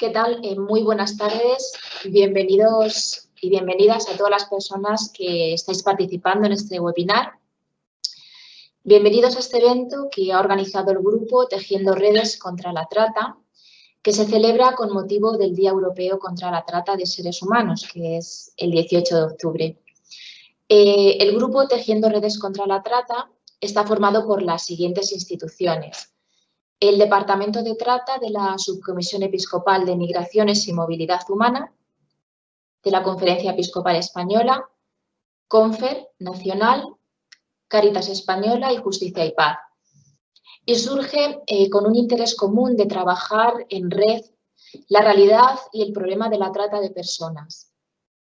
¿Qué tal? Muy buenas tardes. Bienvenidos y bienvenidas a todas las personas que estáis participando en este webinar. Bienvenidos a este evento que ha organizado el grupo Tejiendo Redes contra la Trata, que se celebra con motivo del Día Europeo contra la Trata de Seres Humanos, que es el 18 de octubre. El grupo Tejiendo Redes contra la Trata está formado por las siguientes instituciones: el Departamento de Trata de la Subcomisión Episcopal de Migraciones y Movilidad Humana, de la Conferencia Episcopal Española, CONFER Nacional, Cáritas Española y Justicia y Paz. Y surge con un interés común de trabajar en red la realidad y el problema de la trata de personas.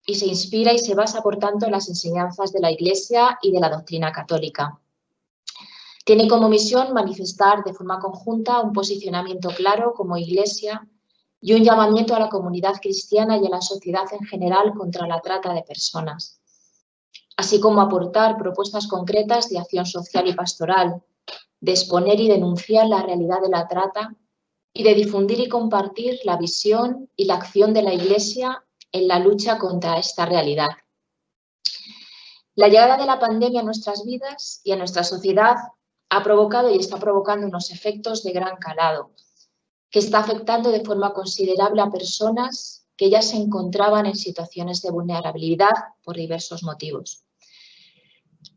Y se inspira y se basa, por tanto, en las enseñanzas de la Iglesia y de la doctrina católica. Tiene como misión manifestar de forma conjunta un posicionamiento claro como Iglesia y un llamamiento a la comunidad cristiana y a la sociedad en general contra la trata de personas, así como aportar propuestas concretas de acción social y pastoral, de exponer y denunciar la realidad de la trata y de difundir y compartir la visión y la acción de la Iglesia en la lucha contra esta realidad. La llegada de la pandemia a nuestras vidas y a nuestra sociedad ha provocado y está provocando unos efectos de gran calado, que está afectando de forma considerable a personas que ya se encontraban en situaciones de vulnerabilidad por diversos motivos.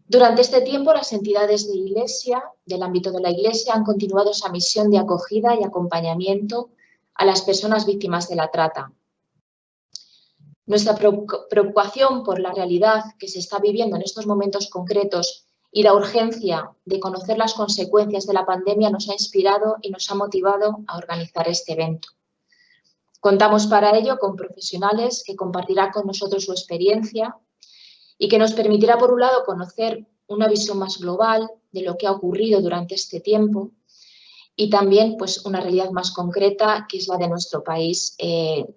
Durante este tiempo, las entidades de Iglesia, del ámbito de la Iglesia, han continuado esa misión de acogida y acompañamiento a las personas víctimas de la trata. Nuestra preocupación por la realidad que se está viviendo en estos momentos concretos y la urgencia de conocer las consecuencias de la pandemia nos ha inspirado y nos ha motivado a organizar este evento. Contamos para ello con profesionales que compartirán con nosotros su experiencia y que nos permitirá, por un lado, conocer una visión más global de lo que ha ocurrido durante este tiempo y también pues, una realidad más concreta, que es la de nuestro país,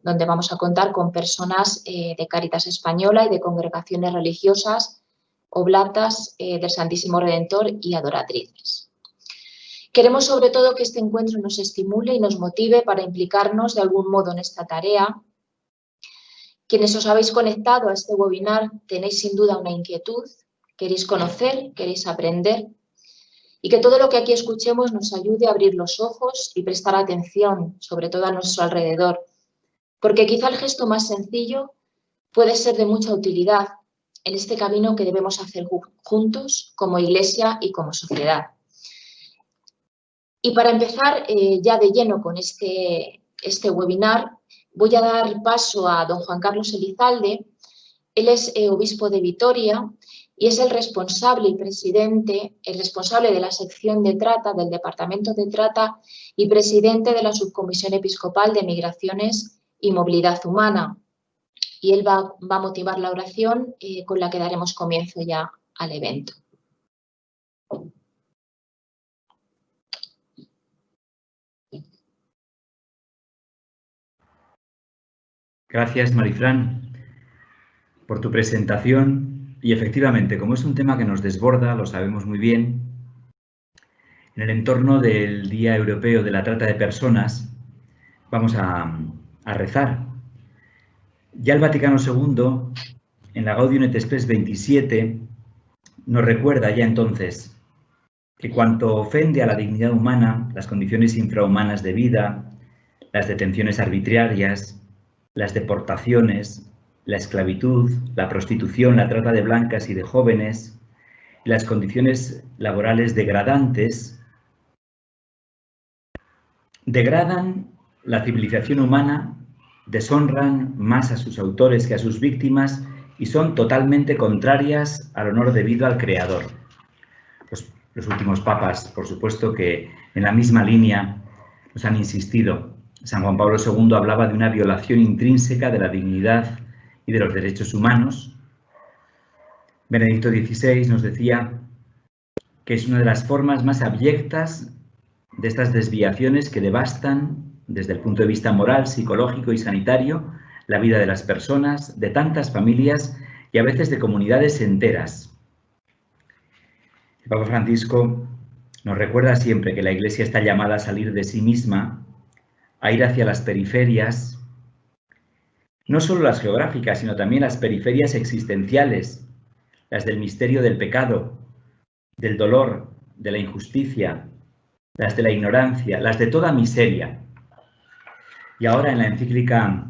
donde vamos a contar con personas de Cáritas Española y de congregaciones religiosas oblatas del Santísimo Redentor y adoratrices. Queremos sobre todo que este encuentro nos estimule y nos motive para implicarnos de algún modo en esta tarea. Quienes os habéis conectado a este webinar tenéis sin duda una inquietud, queréis conocer, queréis aprender y que todo lo que aquí escuchemos nos ayude a abrir los ojos y prestar atención, sobre todo a nuestro alrededor, porque quizá el gesto más sencillo puede ser de mucha utilidad en este camino que debemos hacer juntos como Iglesia y como sociedad. Y para empezar ya de lleno con este webinar, voy a dar paso a don Juan Carlos Elizalde. Él es obispo de Vitoria y es el responsable y presidente, el responsable de la sección de trata del Departamento de Trata y presidente de la Subcomisión Episcopal de Migraciones y Movilidad Humana. Y él va a motivar la oración con la que daremos comienzo ya al evento. Gracias, Marifran, por tu presentación. Y efectivamente, como es un tema que nos desborda, lo sabemos muy bien, en el entorno del Día Europeo de la Trata de Personas, vamos a rezar. Ya el Vaticano II, en la Gaudium et Spes 27, nos recuerda ya entonces que cuanto ofende a la dignidad humana, las condiciones infrahumanas de vida, las detenciones arbitrarias, las deportaciones, la esclavitud, la prostitución, la trata de blancas y de jóvenes, las condiciones laborales degradantes, degradan la civilización humana, deshonran más a sus autores que a sus víctimas y son totalmente contrarias al honor debido al Creador. Los últimos papas, por supuesto, que en la misma línea nos han insistido. San Juan Pablo II hablaba de una violación intrínseca de la dignidad y de los derechos humanos. Benedicto XVI nos decía que es una de las formas más abyectas de estas desviaciones que devastan, desde el punto de vista moral, psicológico y sanitario, la vida de las personas, de tantas familias y a veces de comunidades enteras. El Papa Francisco nos recuerda siempre que la Iglesia está llamada a salir de sí misma, a ir hacia las periferias, no solo las geográficas, sino también las periferias existenciales, las del misterio del pecado, del dolor, de la injusticia, las de la ignorancia, las de toda miseria. Y ahora en la encíclica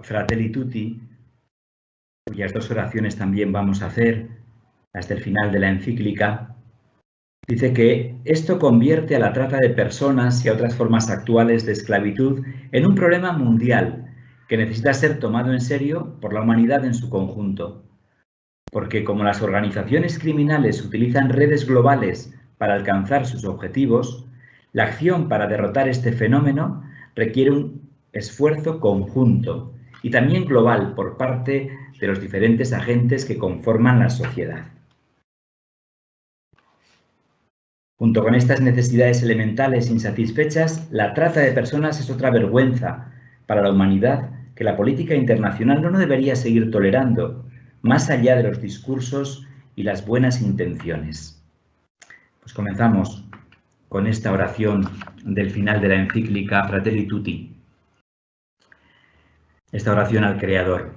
Fratelli Tutti, cuyas 2 oraciones también vamos a hacer, las del final de la encíclica, dice que esto convierte a la trata de personas y a otras formas actuales de esclavitud en un problema mundial que necesita ser tomado en serio por la humanidad en su conjunto. Porque como las organizaciones criminales utilizan redes globales para alcanzar sus objetivos, la acción para derrotar este fenómeno requiere un esfuerzo conjunto y también global por parte de los diferentes agentes que conforman la sociedad. Junto con estas necesidades elementales insatisfechas, la trata de personas es otra vergüenza para la humanidad que la política internacional no debería seguir tolerando, más allá de los discursos y las buenas intenciones. Pues comenzamos con esta oración del final de la encíclica Fratelli Tutti. Esta oración al Creador.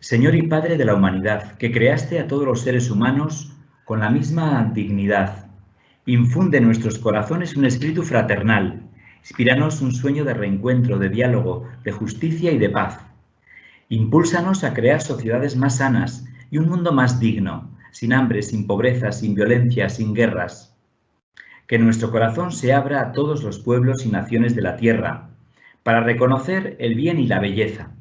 Señor y Padre de la humanidad, que creaste a todos los seres humanos con la misma dignidad, infunde en nuestros corazones un espíritu fraternal, inspíranos un sueño de reencuentro, de diálogo, de justicia y de paz. Impúlsanos a crear sociedades más sanas y un mundo más digno, sin hambre, sin pobreza, sin violencia, sin guerras. Que nuestro corazón se abra a todos los pueblos y naciones de la tierra, para reconocer el bien y la belleza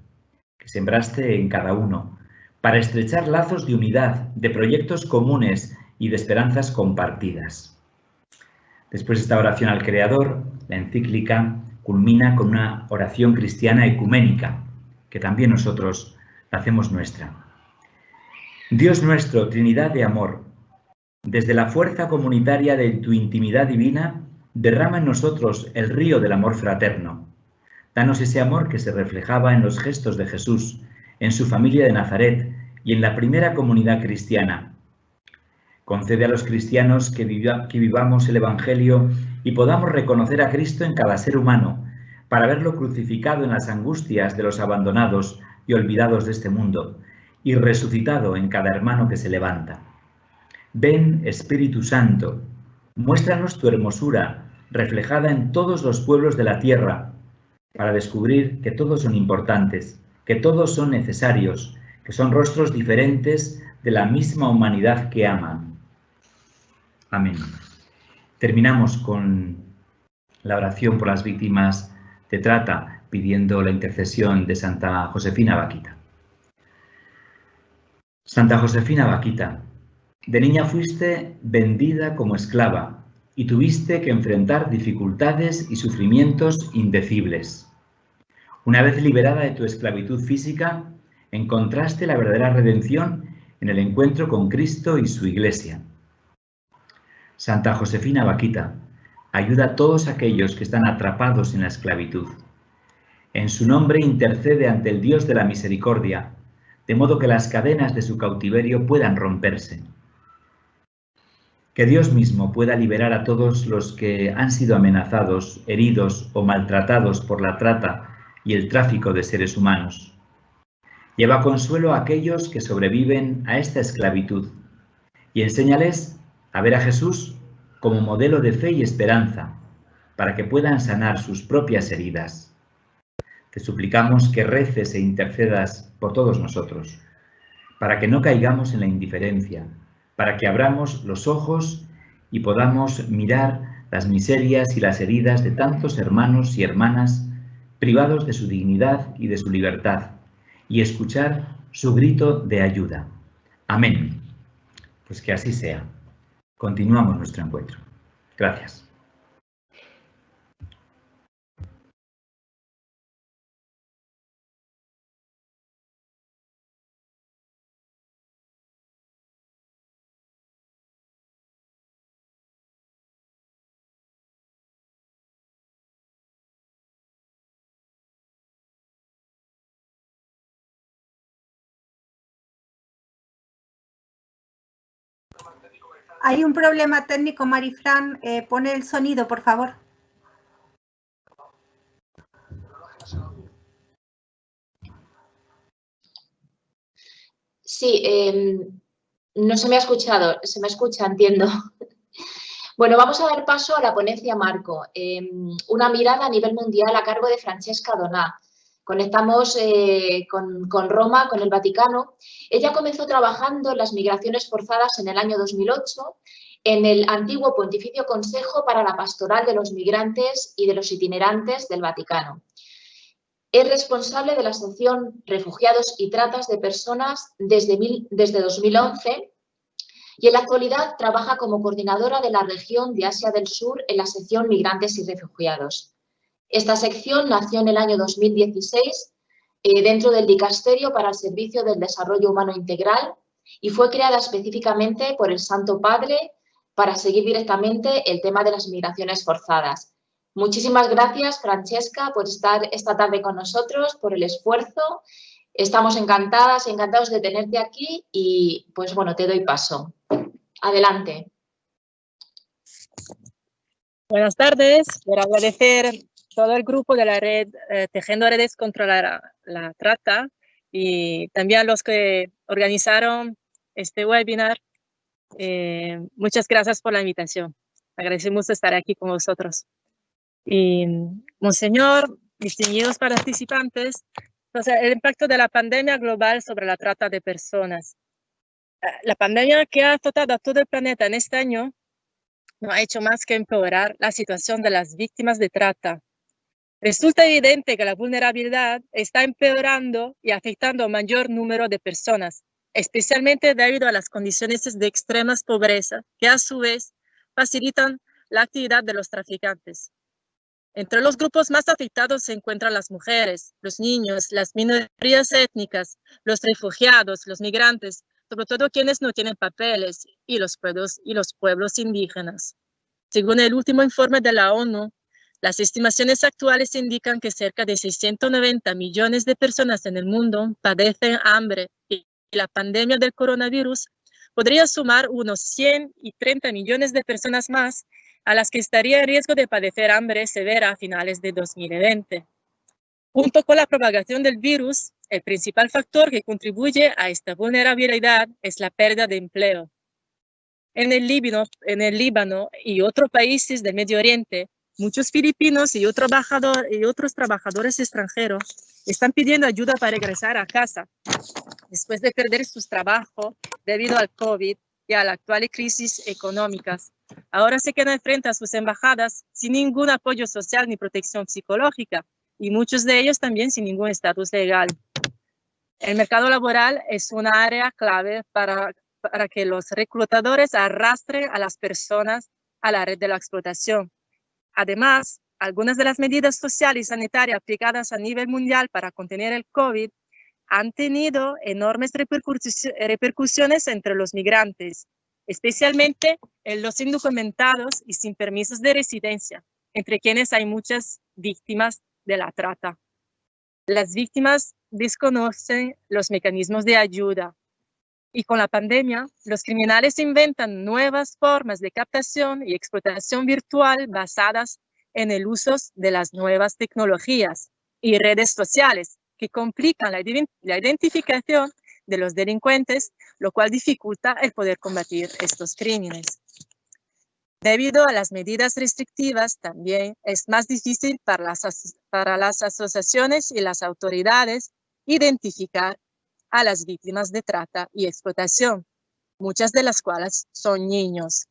que sembraste en cada uno, para estrechar lazos de unidad, de proyectos comunes y de esperanzas compartidas. Después de esta oración al Creador, la encíclica culmina con una oración cristiana ecuménica, que también nosotros hacemos nuestra. Dios nuestro, Trinidad de amor, desde la fuerza comunitaria de tu intimidad divina, derrama en nosotros el río del amor fraterno. Danos ese amor que se reflejaba en los gestos de Jesús, en su familia de Nazaret y en la primera comunidad cristiana. Concede a los cristianos que vivamos el Evangelio y podamos reconocer a Cristo en cada ser humano, para verlo crucificado en las angustias de los abandonados y olvidados de este mundo, y resucitado en cada hermano que se levanta. Ven, Espíritu Santo, muéstranos tu hermosura, reflejada en todos los pueblos de la tierra, para descubrir que todos son importantes, que todos son necesarios, que son rostros diferentes de la misma humanidad que aman. Amén. Terminamos con la oración por las víctimas de trata, pidiendo la intercesión de Santa Josefina Baquita. Santa Josefina Baquita, de niña fuiste vendida como esclava y tuviste que enfrentar dificultades y sufrimientos indecibles. Una vez liberada de tu esclavitud física, encontraste la verdadera redención en el encuentro con Cristo y su Iglesia. Santa Josefina Baquita, ayuda a todos aquellos que están atrapados en la esclavitud. En su nombre intercede ante el Dios de la misericordia, de modo que las cadenas de su cautiverio puedan romperse. Que Dios mismo pueda liberar a todos los que han sido amenazados, heridos o maltratados por la trata y el tráfico de seres humanos. Lleva consuelo a aquellos que sobreviven a esta esclavitud y enséñales a ver a Jesús como modelo de fe y esperanza, para que puedan sanar sus propias heridas. Te suplicamos que reces e intercedas por todos nosotros, para que no caigamos en la indiferencia, para que abramos los ojos y podamos mirar las miserias y las heridas de tantos hermanos y hermanas privados de su dignidad y de su libertad, y escuchar su grito de ayuda. Amén. Pues que así sea. Continuamos nuestro encuentro. Gracias. Hay un problema técnico, Marifran. Pone el sonido, por favor. Sí, no se me ha escuchado, se me escucha, entiendo. Bueno, vamos a dar paso a la ponencia marco, una mirada a nivel mundial a cargo de Francesca Donà. Conectamos con Roma, con el Vaticano. Ella comenzó trabajando en las migraciones forzadas en el año 2008 en el antiguo Pontificio Consejo para la Pastoral de los Migrantes y de los Itinerantes del Vaticano. Es responsable de la sección Refugiados y Tratas de Personas desde 2011 y en la actualidad trabaja como coordinadora de la región de Asia del Sur en la sección Migrantes y Refugiados. Esta sección nació en el año 2016 dentro del Dicasterio para el Servicio del Desarrollo Humano Integral y fue creada específicamente por el Santo Padre para seguir directamente el tema de las migraciones forzadas. Muchísimas gracias, Francesca, por estar esta tarde con nosotros, por el esfuerzo. Estamos encantadas, encantados de tenerte aquí y, pues bueno, te doy paso. Adelante. Buenas tardes. Quiero agradecer todo el grupo de la red Tejiendo Redes contra la Trata y también a los que organizaron este webinar. Muchas gracias por la invitación. Agradecemos estar aquí con vosotros. Y, Monseñor, distinguidos participantes, entonces, el impacto de la pandemia global sobre la trata de personas. La pandemia que ha azotado a todo el planeta en este año no ha hecho más que empeorar la situación de las víctimas de trata. Resulta evidente que la vulnerabilidad está empeorando y afectando a un mayor número de personas, especialmente debido a las condiciones de extrema pobreza, que a su vez facilitan la actividad de los traficantes. Entre los grupos más afectados se encuentran las mujeres, los niños, las minorías étnicas, los refugiados, los migrantes, sobre todo quienes no tienen papeles, y los pueblos indígenas. Según el último informe de la ONU, las estimaciones actuales indican que cerca de 690 millones de personas en el mundo padecen hambre y la pandemia del coronavirus podría sumar unos 130 millones de personas más a las que estaría en riesgo de padecer hambre severa a finales de 2020. Junto con la propagación del virus, el principal factor que contribuye a esta vulnerabilidad es la pérdida de empleo. En el Líbano y otros países del Medio Oriente, muchos filipinos y otros trabajadores extranjeros están pidiendo ayuda para regresar a casa después de perder sus trabajos debido al COVID y a la actual crisis económica. Ahora se quedan frente a sus embajadas sin ningún apoyo social ni protección psicológica y muchos de ellos también sin ningún estatus legal. El mercado laboral es una área clave para que los reclutadores arrastren a las personas a la red de la explotación. Además, algunas de las medidas sociales y sanitarias aplicadas a nivel mundial para contener el COVID han tenido enormes repercusiones entre los migrantes, especialmente en los indocumentados y sin permisos de residencia, entre quienes hay muchas víctimas de la trata. Las víctimas desconocen los mecanismos de ayuda y con la pandemia, los criminales inventan nuevas formas de captación y explotación virtual basadas en el uso de las nuevas tecnologías y redes sociales que complican la identificación de los delincuentes, lo cual dificulta el poder combatir estos crímenes. Debido a las medidas restrictivas, también es más difícil para las asociaciones y las autoridades identificar a las víctimas de trata y explotación, muchas de las cuales son niños.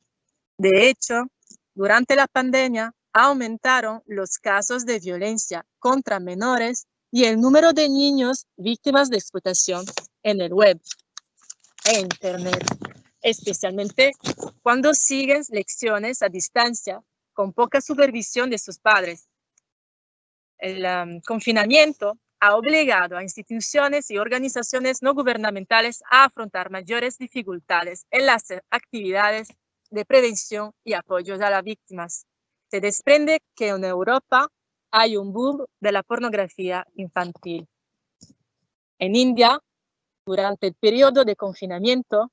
De hecho, durante la pandemia aumentaron los casos de violencia contra menores y el número de niños víctimas de explotación en el web e internet, especialmente cuando siguen lecciones a distancia con poca supervisión de sus padres. El confinamiento ha obligado a instituciones y organizaciones no gubernamentales a afrontar mayores dificultades en las actividades de prevención y apoyo a las víctimas. Se desprende que en Europa hay un boom de la pornografía infantil. En India, durante el periodo de confinamiento,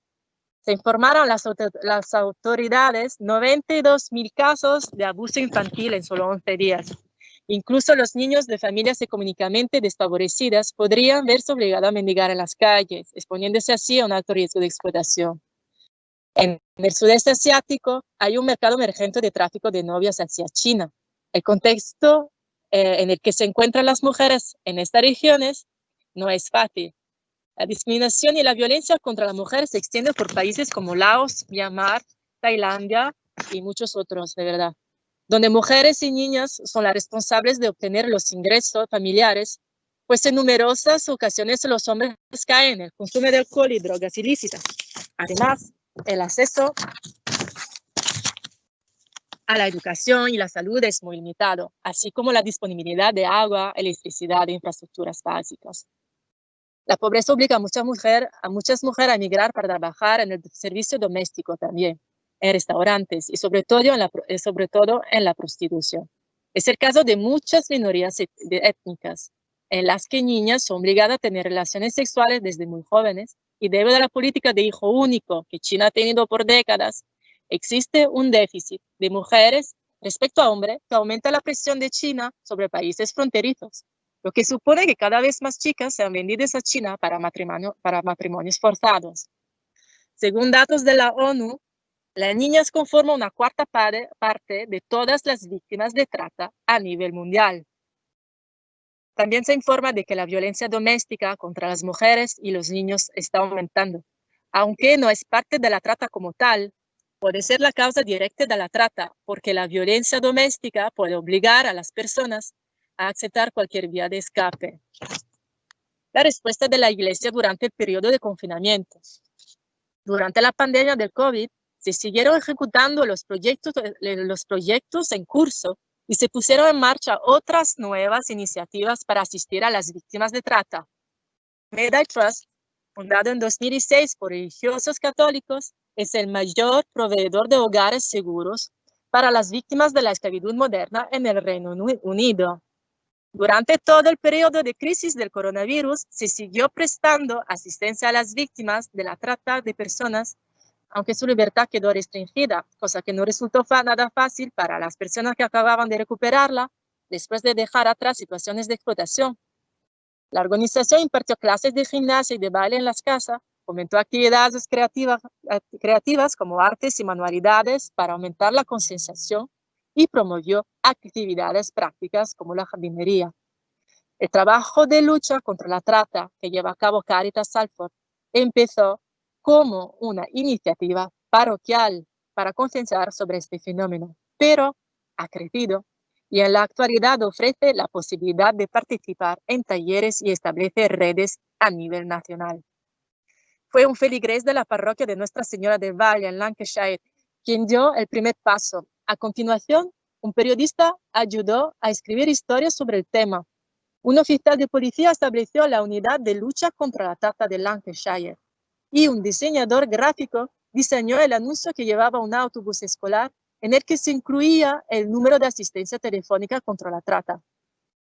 se informaron las autoridades 92.000 casos de abuso infantil en solo 11 días. Incluso los niños de familias económicamente desfavorecidas podrían verse obligados a mendigar en las calles, exponiéndose así a un alto riesgo de explotación. En el sudeste asiático hay un mercado emergente de tráfico de novias hacia China. El contexto en el que se encuentran las mujeres en estas regiones no es fácil. La discriminación y la violencia contra las mujeres se extiende por países como Laos, Myanmar, Tailandia y muchos otros, de verdad, donde mujeres y niñas son las responsables de obtener los ingresos familiares, pues en numerosas ocasiones los hombres caen en el consumo de alcohol y drogas ilícitas. Además, el acceso a la educación y la salud es muy limitado, así como la disponibilidad de agua, electricidad e infraestructuras básicas. La pobreza obliga a muchas mujeres a emigrar para trabajar en el servicio doméstico también, en restaurantes y sobre todo en la prostitución. Es el caso de muchas minorías étnicas, en las que niñas son obligadas a tener relaciones sexuales desde muy jóvenes y debido a la política de hijo único que China ha tenido por décadas, existe un déficit de mujeres respecto a hombres que aumenta la presión de China sobre países fronterizos, lo que supone que cada vez más chicas sean vendidas a China para matrimonios forzados. Según datos de la ONU, las niñas conforman una cuarta parte de todas las víctimas de trata a nivel mundial. También se informa de que la violencia doméstica contra las mujeres y los niños está aumentando. Aunque no es parte de la trata como tal, puede ser la causa directa de la trata, porque la violencia doméstica puede obligar a las personas a aceptar cualquier vía de escape. La respuesta de la Iglesia durante el periodo de confinamiento. Durante la pandemia del COVID, se siguieron ejecutando los proyectos en curso y se pusieron en marcha otras nuevas iniciativas para asistir a las víctimas de trata. Medai Trust, fundado en 2006 por religiosos católicos, es el mayor proveedor de hogares seguros para las víctimas de la esclavitud moderna en el Reino Unido. Durante todo el periodo de crisis del coronavirus, se siguió prestando asistencia a las víctimas de la trata de personas, aunque su libertad quedó restringida, cosa que no resultó nada fácil para las personas que acababan de recuperarla después de dejar atrás situaciones de explotación. La organización impartió clases de gimnasia y de baile en las casas, fomentó actividades creativas como artes y manualidades para aumentar la concienciación y promovió actividades prácticas como la jardinería. El trabajo de lucha contra la trata que lleva a cabo Caritas Salford empezó como una iniciativa parroquial para concienciar sobre este fenómeno, pero ha crecido y en la actualidad ofrece la posibilidad de participar en talleres y establece redes a nivel nacional. Fue un feligrés de la parroquia de Nuestra Señora del Valle en Lancashire quien dio el primer paso. A continuación, un periodista ayudó a escribir historias sobre el tema. Un oficial de policía estableció la unidad de lucha contra la trata de Lancashire y un diseñador gráfico diseñó el anuncio que llevaba un autobús escolar en el que se incluía el número de asistencia telefónica contra la trata.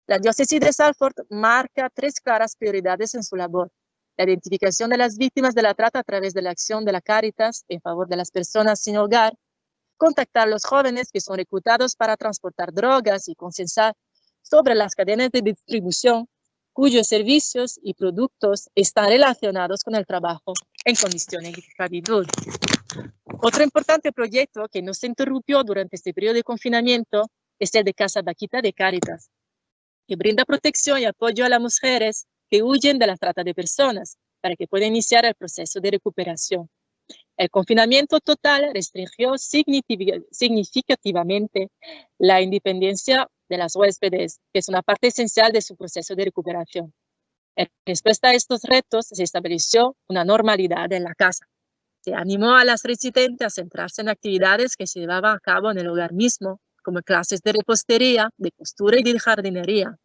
La diócesis de Salford marca 3 claras prioridades en su labor: la identificación de las víctimas de la trata a través de la acción de la Caritas en favor de las personas sin hogar, contactar a los jóvenes que son reclutados para transportar drogas y concienciar sobre las cadenas de distribución cuyos servicios y productos están relacionados con el trabajo en condiciones de esclavitud. Otro importante proyecto que no se interrumpió durante este periodo de confinamiento es el de Casa Vaquita de Caritas, que brinda protección y apoyo a las mujeres que huyen de la trata de personas para que puedan iniciar el proceso de recuperación. El confinamiento total restringió significativamente la independencia de las huéspedes, que es una parte esencial de su proceso de recuperación. En respuesta a estos retos, se estableció una normalidad en la casa. Se animó a las residentes a centrarse en actividades que se llevaban a cabo en el hogar mismo, como clases de repostería, de costura y de jardinería.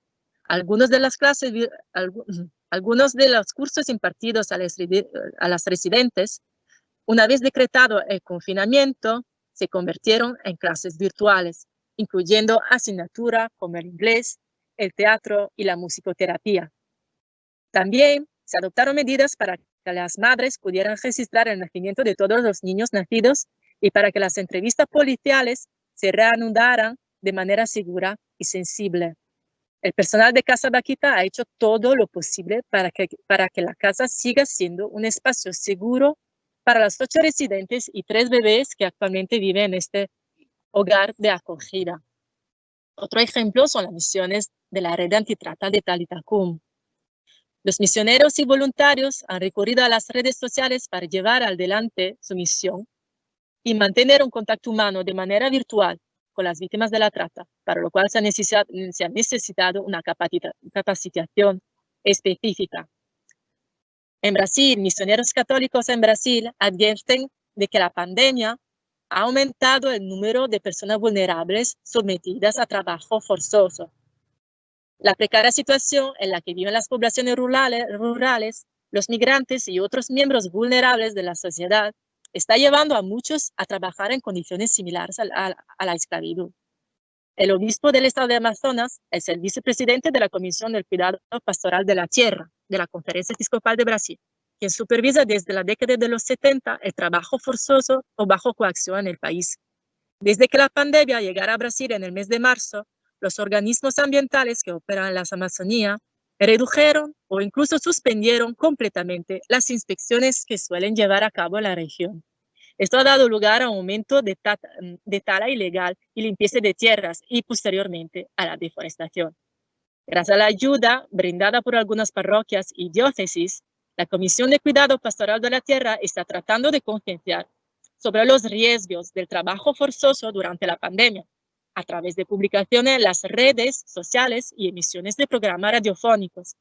Algunos de los cursos impartidos a las residentes, una vez decretado el confinamiento, se convirtieron en clases virtuales, incluyendo asignaturas como el inglés, el teatro y la musicoterapia. También se adoptaron medidas para que las madres pudieran registrar el nacimiento de todos los niños nacidos y para que las entrevistas policiales se reanudaran de manera segura y y sensible. El personal de Casa Vaquita ha hecho todo lo posible para que la casa siga siendo un espacio seguro para los 8 residentes y 3 bebés que actualmente viven en este hogar de acogida. Otro ejemplo son las misiones de la red antitrata de Talitha Kum. Los misioneros y voluntarios han recurrido a las redes sociales para llevar adelante su misión y mantener un contacto humano de manera virtual con las víctimas de la trata, para lo cual se ha necesitado una capacitación específica. En Brasil, misioneros católicos en Brasil advierten de que la pandemia ha aumentado el número de personas vulnerables sometidas a trabajo forzoso. La precaria situación en la que viven las poblaciones rurales, los migrantes y otros miembros vulnerables de la sociedad está llevando a muchos a trabajar en condiciones similares a la esclavitud. El obispo del estado de Amazonas es el vicepresidente de la Comisión del Cuidado Pastoral de la Tierra de la Conferencia Episcopal de Brasil, quien supervisa desde la década de los 70 el trabajo forzoso o bajo coacción en el país. Desde que la pandemia llegara a Brasil en el mes de marzo, los organismos ambientales que operan en la Amazonía redujeron o incluso suspendieron completamente las inspecciones que suelen llevar a cabo en la región. Esto ha dado lugar a un aumento de tala ilegal y limpieza de tierras y posteriormente a la deforestación. Gracias a la ayuda brindada por algunas parroquias y diócesis, la Comisión de Cuidado Pastoral de la Tierra está tratando de concienciar sobre los riesgos del trabajo forzoso durante la pandemia, a través de publicaciones en las redes sociales y emisiones de programas radiofónicos.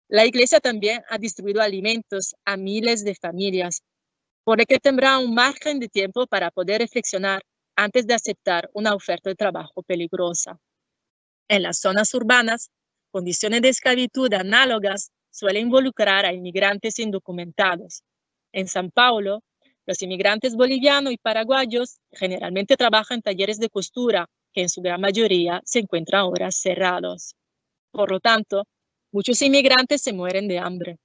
La Iglesia también ha distribuido alimentos a miles de familias, por lo que tendrá un margen de tiempo para poder reflexionar antes de aceptar una oferta de trabajo peligrosa. En las zonas urbanas, condiciones de esclavitud análogas suelen involucrar a inmigrantes indocumentados. En San Paulo, los inmigrantes bolivianos y paraguayos generalmente trabajan en talleres de costura, que en su gran mayoría se encuentran ahora cerrados. Por lo tanto, muchos inmigrantes se mueren de hambre,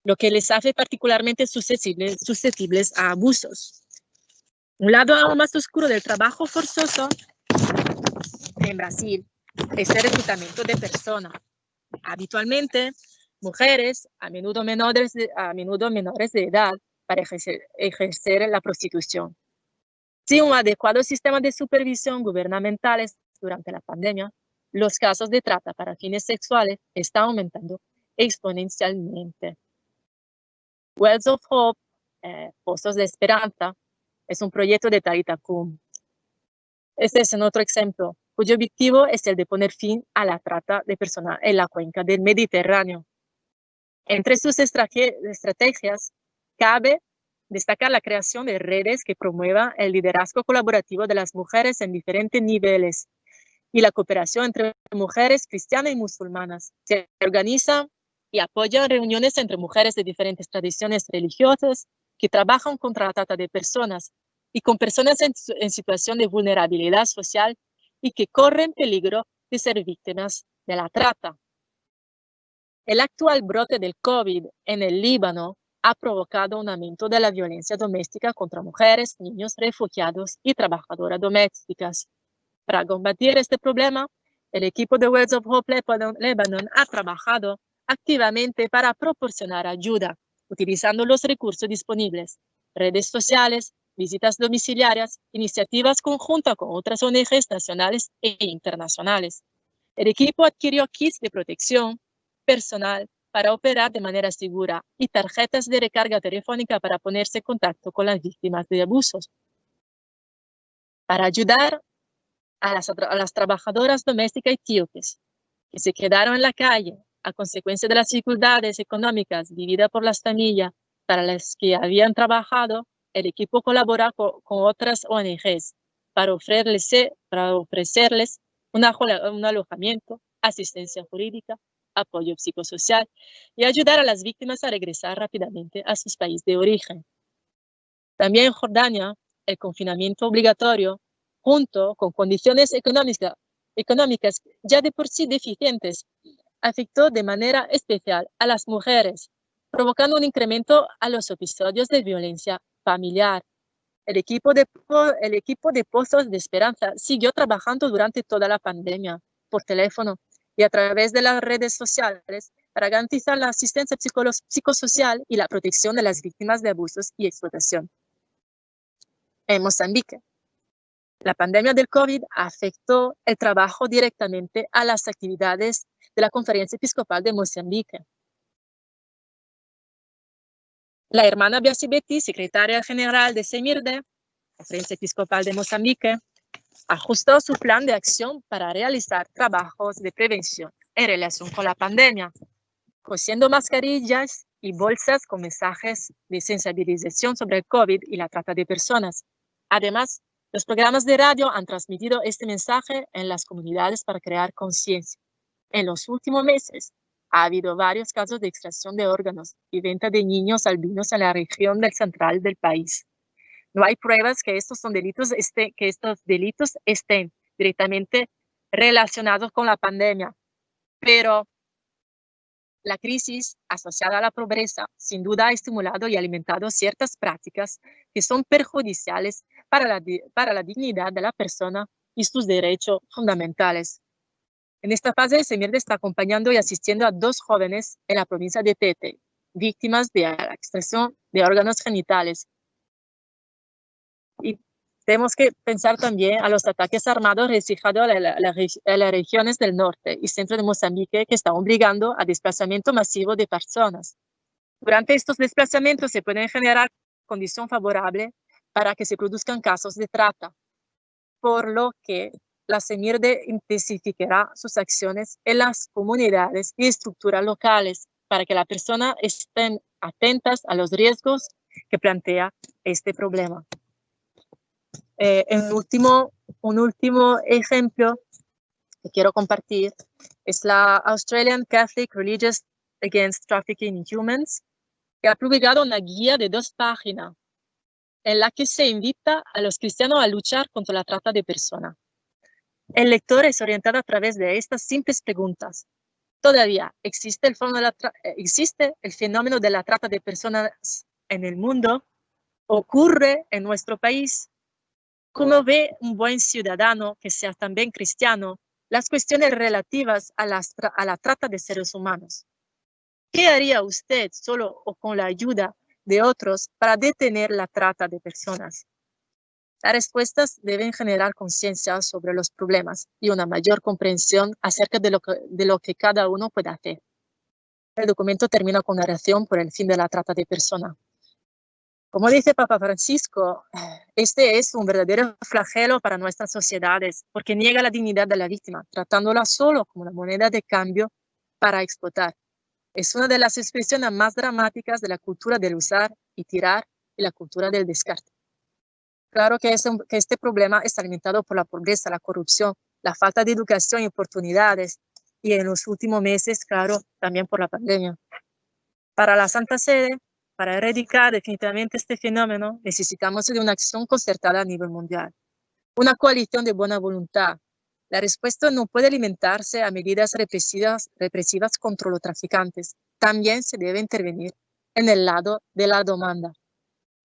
lo que les hace particularmente susceptibles a abusos. Un lado aún más oscuro del trabajo forzoso en Brasil es el reclutamiento de personas. Habitualmente, mujeres, a menudo menores de edad, para ejercer la prostitución. Sin un adecuado sistema de supervisión gubernamentales durante la pandemia, los casos de trata para fines sexuales están aumentando exponencialmente. Wells of Hope, Pozos de Esperanza, es un proyecto de Talitha Kum. Este es otro ejemplo, cuyo objetivo es el de poner fin a la trata de personas en la cuenca del Mediterráneo. Entre sus estrategias, cabe destacar la creación de redes que promuevan el liderazgo colaborativo de las mujeres en diferentes niveles y la cooperación entre mujeres cristianas y musulmanas. Se organizan y apoyan reuniones entre mujeres de diferentes tradiciones religiosas que trabajan contra la trata de personas y con personas en situación de vulnerabilidad social y que corren peligro de ser víctimas de la trata. El actual brote del COVID en el Líbano ha provocado un aumento de la violencia doméstica contra mujeres, niños, refugiados y trabajadoras domésticas. Para combatir este problema, el equipo de Wells of Hope Lebanon ha trabajado activamente para proporcionar ayuda, utilizando los recursos disponibles, redes sociales, visitas domiciliarias, iniciativas conjuntas con otras ONGs nacionales e internacionales. El equipo adquirió kits de protección personal para operar de manera segura y tarjetas de recarga telefónica para ponerse en contacto con las víctimas de abusos. Para ayudar a las trabajadoras domésticas etíopes que se quedaron en la calle a consecuencia de las dificultades económicas vividas por las familias para las que habían trabajado, el equipo colabora con otras ONGs para ofrecerles un alojamiento, asistencia jurídica, apoyo psicosocial y ayudar a las víctimas a regresar rápidamente a sus países de origen. También en Jordania, el confinamiento obligatorio, junto con condiciones económicas ya de por sí deficientes, afectó de manera especial a las mujeres, provocando un incremento a los episodios de violencia familiar. El equipo de Pozos de Esperanza siguió trabajando durante toda la pandemia por teléfono y a través de las redes sociales para garantizar la asistencia psicosocial y la protección de las víctimas de abusos y explotación. En Mozambique, la pandemia del COVID afectó el trabajo directamente a las actividades de la Conferencia Episcopal de Mozambique. La hermana Biasi Betty, secretaria general de CEMIRDE, Conferencia Episcopal de Mozambique, ajustó su plan de acción para realizar trabajos de prevención en relación con la pandemia, cosiendo mascarillas y bolsas con mensajes de sensibilización sobre el COVID y la trata de personas. Además, los programas de radio han transmitido este mensaje en las comunidades para crear conciencia. En los últimos meses, ha habido varios casos de extracción de órganos y venta de niños albinos en la región central del país. No hay pruebas que estos delitos estén directamente relacionados con la pandemia, pero la crisis asociada a la pobreza sin duda ha estimulado y alimentado ciertas prácticas que son perjudiciales para la dignidad de la persona y sus derechos fundamentales. En esta fase, el CEMIRDE está acompañando y asistiendo a 2 jóvenes en la provincia de Tete, víctimas de la extracción de órganos genitales. Y tenemos que pensar también a los ataques armados registrados en las regiones del norte y centro de Mozambique que están obligando a desplazamiento masivo de personas. Durante estos desplazamientos se pueden generar condiciones favorables para que se produzcan casos de trata, por lo que la CEMIRDE intensificará sus acciones en las comunidades y estructuras locales para que las personas estén atentas a los riesgos que plantea este problema. Un último ejemplo que quiero compartir es la Australian Catholic Religious Against Trafficking in Humans, que ha publicado una guía de 2 páginas en la que se invita a los cristianos a luchar contra la trata de personas. El lector es orientado a través de estas simples preguntas. ¿Todavía existe el fenómeno de la trata de personas en el mundo? ¿Ocurre en nuestro país? ¿Cómo ve un buen ciudadano que sea también cristiano las cuestiones relativas a la trata de seres humanos? ¿Qué haría usted solo o con la ayuda de otros para detener la trata de personas? Las respuestas deben generar conciencia sobre los problemas y una mayor comprensión acerca de lo que cada uno puede hacer. El documento termina con una oración por el fin de la trata de personas. Como dice Papa Francisco, este es un verdadero flagelo para nuestras sociedades porque niega la dignidad de la víctima, tratándola solo como una moneda de cambio para explotar. Es una de las expresiones más dramáticas de la cultura del usar y tirar y la cultura del descarte. Claro que este problema está alimentado por la pobreza, la corrupción, la falta de educación y oportunidades, y en los últimos meses, claro, también por la pandemia. Para la Santa Sede, para erradicar definitivamente este fenómeno, necesitamos de una acción concertada a nivel mundial, una coalición de buena voluntad. La respuesta no puede alimentarse a medidas represivas contra los traficantes. También se debe intervenir en el lado de la demanda.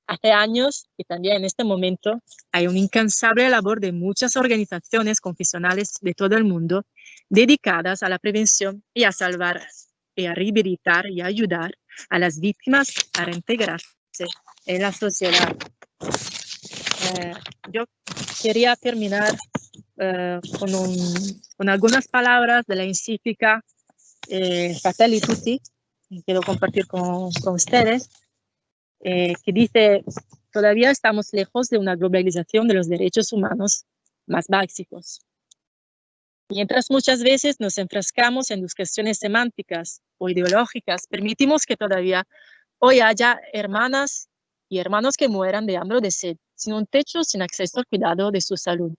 Hace años y también en este momento hay una incansable labor de muchas organizaciones confesionales de todo el mundo dedicadas a la prevención y a salvar y a rehabilitar y ayudar a las víctimas a reintegrarse en la sociedad. Yo quería terminar con algunas palabras de la encíclica Fratelli Tutti, que quiero compartir con ustedes. Que dice, todavía estamos lejos de una globalización de los derechos humanos más básicos. Mientras muchas veces nos enfrascamos en discusiones semánticas o ideológicas, permitimos que todavía hoy haya hermanas y hermanos que mueran de hambre o de sed, sin un techo, sin acceso al cuidado de su salud.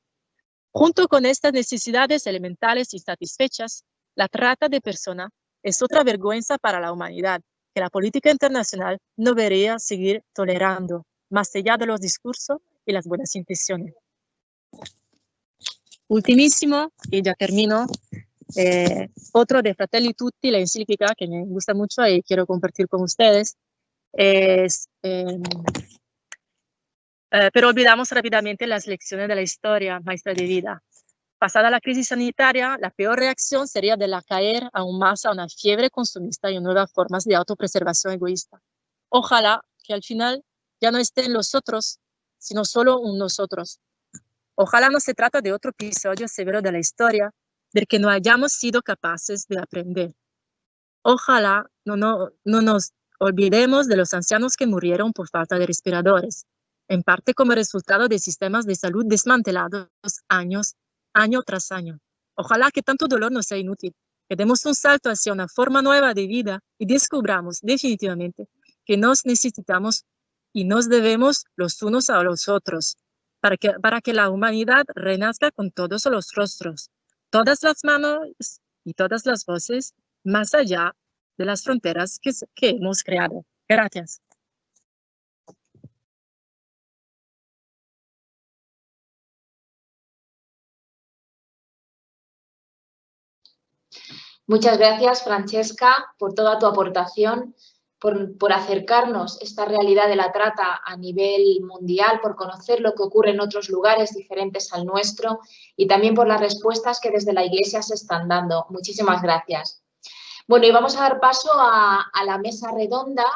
Junto con estas necesidades elementales insatisfechas, la trata de personas es otra vergüenza para la humanidad, que la política internacional no debería seguir tolerando, más allá de los discursos y las buenas intenciones. Ultimísimo, y ya termino, otro de Fratelli Tutti, la encíclica que me gusta mucho y quiero compartir con ustedes, es pero olvidamos rápidamente las lecciones de la historia, maestra de vida. Pasada la crisis sanitaria, la peor reacción sería de la caer aún más a una fiebre consumista y a nuevas formas de autopreservación egoísta. Ojalá que al final ya no estén los otros, sino solo un nosotros. Ojalá no se trate de otro episodio severo de la historia del que no hayamos sido capaces de aprender. Ojalá no nos olvidemos de los ancianos que murieron por falta de respiradores, en parte como resultado de sistemas de salud desmantelados año tras año. Ojalá que tanto dolor no sea inútil, que demos un salto hacia una forma nueva de vida y descubramos definitivamente que nos necesitamos y nos debemos los unos a los otros, para que la humanidad renazca con todos los rostros, todas las manos y todas las voces, más allá de las fronteras que hemos creado. Gracias. Muchas gracias, Francesca, por toda tu aportación, por acercarnos esta realidad de la trata a nivel mundial, por conocer lo que ocurre en otros lugares diferentes al nuestro y también por las respuestas que desde la Iglesia se están dando. Muchísimas gracias. Bueno, y vamos a dar paso a la mesa redonda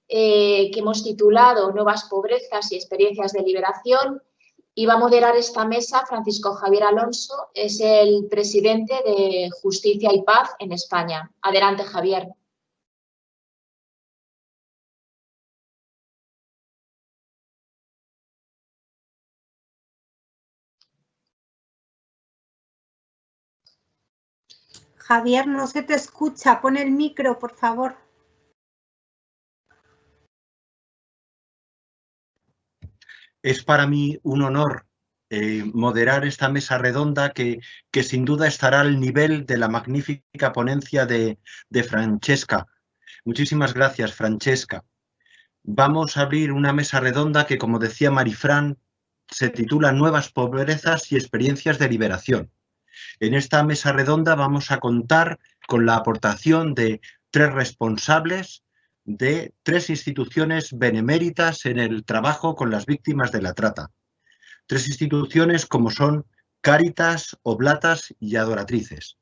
que hemos titulado Nuevas pobrezas y experiencias de liberación. Y va a moderar esta mesa Francisco Javier Alonso, es el presidente de Justicia y Paz en España. Adelante, Javier. Javier, no se te escucha. Pon el micro, por favor. Es para mí un honor moderar esta mesa redonda que sin duda estará al nivel de la magnífica ponencia de Francesca. Muchísimas gracias, Francesca. Vamos a abrir una mesa redonda que, como decía Marifran, se titula Nuevas pobrezas y experiencias de liberación. En esta mesa redonda vamos a contar con la aportación de 3 responsables de 3 instituciones beneméritas en el trabajo con las víctimas de la trata. 3 instituciones como son Cáritas, Oblatas y Adoratrices.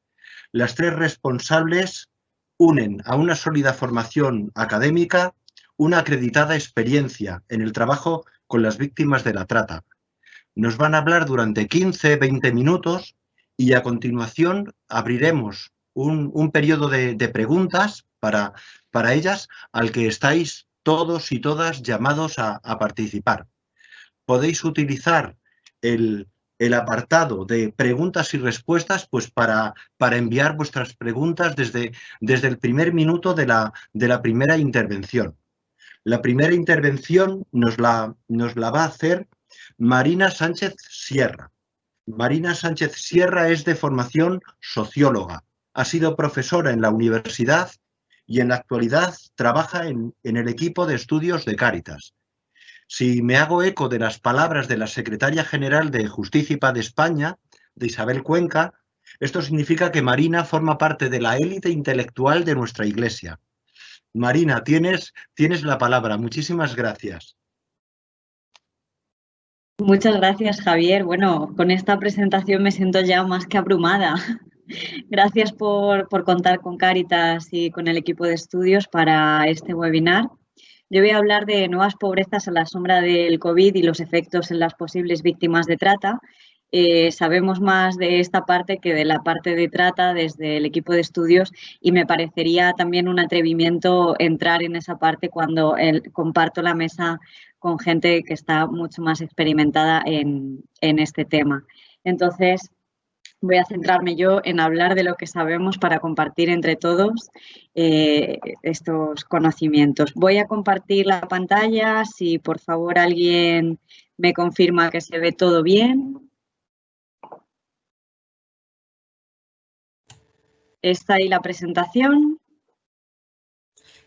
Las 3 responsables unen a una sólida formación académica una acreditada experiencia en el trabajo con las víctimas de la trata. Nos van a hablar durante 15-20 minutos y a continuación abriremos un periodo de preguntas para ellas al que estáis todos y todas llamados a participar. Podéis utilizar el apartado de preguntas y respuestas pues para enviar vuestras preguntas desde el primer minuto de la primera intervención. La primera intervención nos la va a hacer Marina Sánchez Sierra. Marina Sánchez Sierra es de formación socióloga. Ha sido profesora en la universidad y en la actualidad trabaja en el equipo de estudios de Cáritas. Si me hago eco de las palabras de la secretaria general de Justicia y Paz de España, de Isabel Cuenca, esto significa que Marina forma parte de la élite intelectual de nuestra Iglesia. Marina, tienes la palabra. Muchísimas gracias. Muchas gracias, Javier. Bueno, con esta presentación me siento ya más que abrumada. Gracias por contar con Cáritas y con el equipo de estudios para este webinar. Yo voy a hablar de nuevas pobrezas a la sombra del COVID y los efectos en las posibles víctimas de trata. Sabemos más de esta parte que de la parte de trata desde el equipo de estudios y me parecería también un atrevimiento entrar en esa parte cuando comparto la mesa con gente que está mucho más experimentada en este tema. Entonces, voy a centrarme yo en hablar de lo que sabemos para compartir entre todos estos conocimientos. Voy a compartir la pantalla, si por favor alguien me confirma que se ve todo bien. ¿Está ahí la presentación?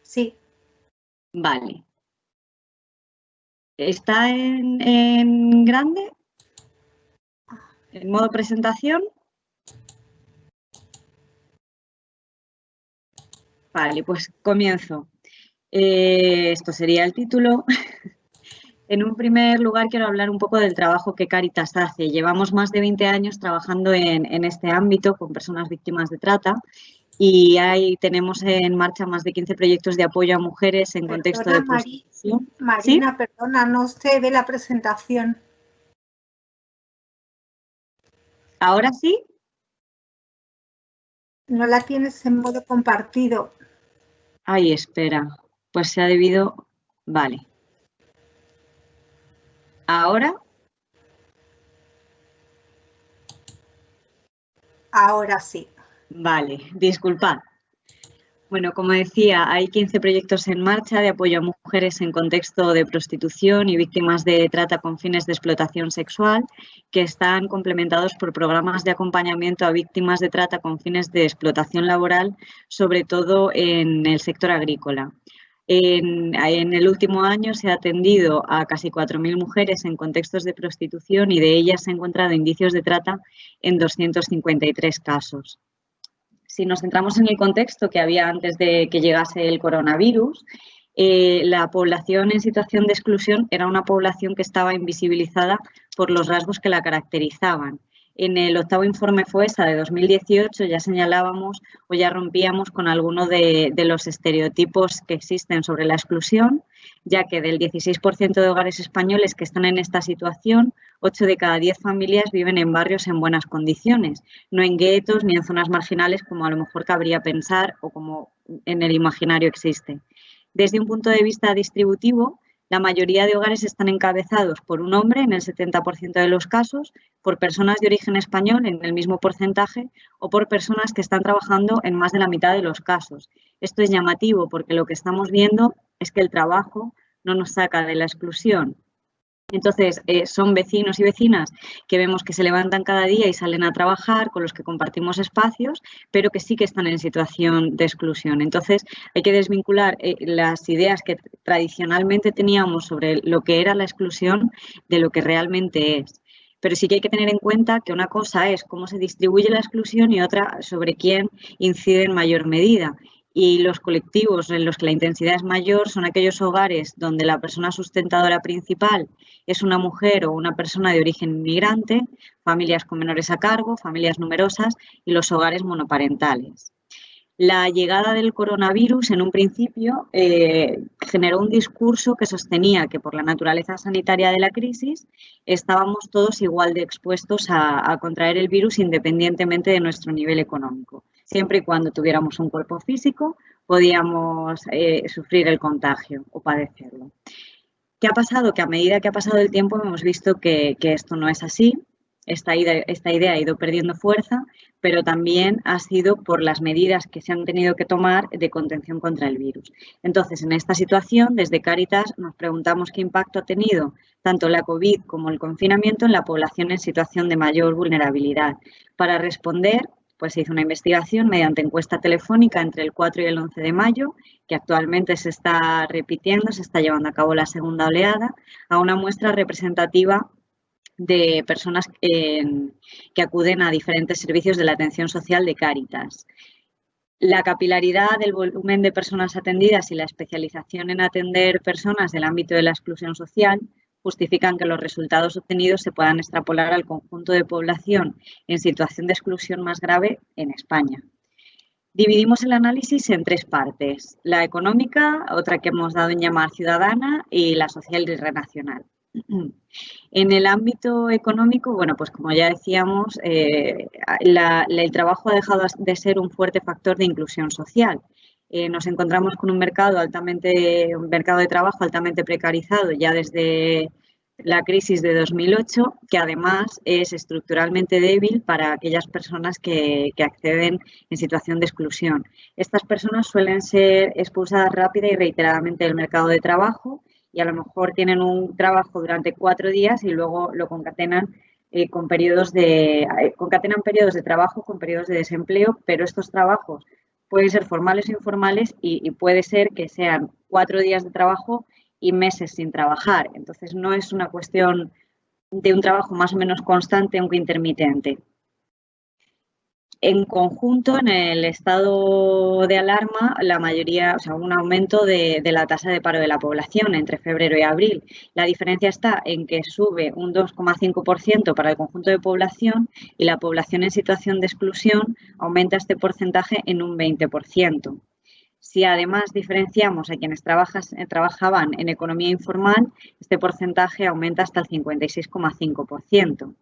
Sí. Vale. ¿Está en grande? ¿En modo presentación? Vale, pues comienzo. Esto sería el título. En un primer lugar, quiero hablar un poco del trabajo que Cáritas hace. Llevamos más de 20 años trabajando en este ámbito con personas víctimas de trata y ahí tenemos en marcha más de 15 proyectos de apoyo a mujeres en contexto de prostitución. Marina, ¿Sí? perdona, no se ve la presentación. ¿Ahora sí? No la tienes en modo compartido. Ay, espera. Pues se ha debido... Vale. ¿Ahora? Ahora sí. Vale, disculpad. Bueno, como decía, hay 15 proyectos en marcha de apoyo a mujeres en contexto de prostitución y víctimas de trata con fines de explotación sexual, que están complementados por programas de acompañamiento a víctimas de trata con fines de explotación laboral, sobre todo en el sector agrícola. En el último año se ha atendido a casi 4.000 mujeres en contextos de prostitución y de ellas se han encontrado indicios de trata en 253 casos. Si nos centramos en el contexto que había antes de que llegase el coronavirus, la población en situación de exclusión era una población que estaba invisibilizada por los rasgos que la caracterizaban. En el octavo informe FOESA de 2018 ya señalábamos o ya rompíamos con alguno de los estereotipos que existen sobre la exclusión, ya que del 16% de hogares españoles que están en esta situación, 8 de cada 10 familias viven en barrios en buenas condiciones, no en guetos ni en zonas marginales como a lo mejor cabría pensar o como en el imaginario existe. Desde un punto de vista distributivo, la mayoría de hogares están encabezados por un hombre en el 70% de los casos, por personas de origen español en el mismo porcentaje o por personas que están trabajando en más de la mitad de los casos. Esto es llamativo porque lo que estamos viendo es que el trabajo no nos saca de la exclusión. Entonces, son vecinos y vecinas que vemos que se levantan cada día y salen a trabajar, con los que compartimos espacios, pero que sí que están en situación de exclusión. Entonces, hay que desvincular las ideas que tradicionalmente teníamos sobre lo que era la exclusión de lo que realmente es. Pero sí que hay que tener en cuenta que una cosa es cómo se distribuye la exclusión y otra sobre quién incide en mayor medida. Y los colectivos en los que la intensidad es mayor son aquellos hogares donde la persona sustentadora principal es una mujer o una persona de origen inmigrante, familias con menores a cargo, familias numerosas y los hogares monoparentales. La llegada del coronavirus en un principio generó un discurso que sostenía que por la naturaleza sanitaria de la crisis estábamos todos igual de expuestos a contraer el virus independientemente de nuestro nivel económico. Siempre y cuando tuviéramos un cuerpo físico podíamos sufrir el contagio o padecerlo. ¿Qué ha pasado? Que a medida que ha pasado el tiempo hemos visto que esto no es así. Esta idea ha ido perdiendo fuerza, pero también ha sido por las medidas que se han tenido que tomar de contención contra el virus. Entonces, en esta situación, desde Cáritas nos preguntamos qué impacto ha tenido tanto la COVID como el confinamiento en la población en situación de mayor vulnerabilidad. Para responder, pues se hizo una investigación mediante encuesta telefónica entre el 4 y el 11 de mayo, que actualmente se está repitiendo, se está llevando a cabo la segunda oleada, a una muestra representativa de personas que acuden a diferentes servicios de la atención social de Cáritas. La capilaridad del volumen de personas atendidas y la especialización en atender personas del ámbito de la exclusión social justifican que los resultados obtenidos se puedan extrapolar al conjunto de población en situación de exclusión más grave en España. Dividimos el análisis en tres partes: la económica, otra que hemos dado en llamar ciudadana, y la social y relacional. En el ámbito económico, bueno, pues como ya decíamos, el trabajo ha dejado de ser un fuerte factor de inclusión social. Nos encontramos con un mercado de trabajo altamente precarizado ya desde la crisis de 2008, que además es estructuralmente débil para aquellas personas que acceden en situación de exclusión. Estas personas suelen ser expulsadas rápida y reiteradamente del mercado de trabajo y a lo mejor tienen un trabajo durante 4 días y luego lo concatenan concatenan periodos de trabajo con periodos de desempleo, pero estos trabajos pueden ser formales o informales y puede ser que sean 4 días de trabajo y meses sin trabajar. Entonces, no es una cuestión de un trabajo más o menos constante, aunque intermitente. En conjunto, en el estado de alarma, la mayoría, o sea, un aumento de la tasa de paro de la población entre febrero y abril. La diferencia está en que sube un 2,5% para el conjunto de población y la población en situación de exclusión aumenta este porcentaje en un 20%. Si además diferenciamos a quienes trabajaban en economía informal, este porcentaje aumenta hasta el 56,5%.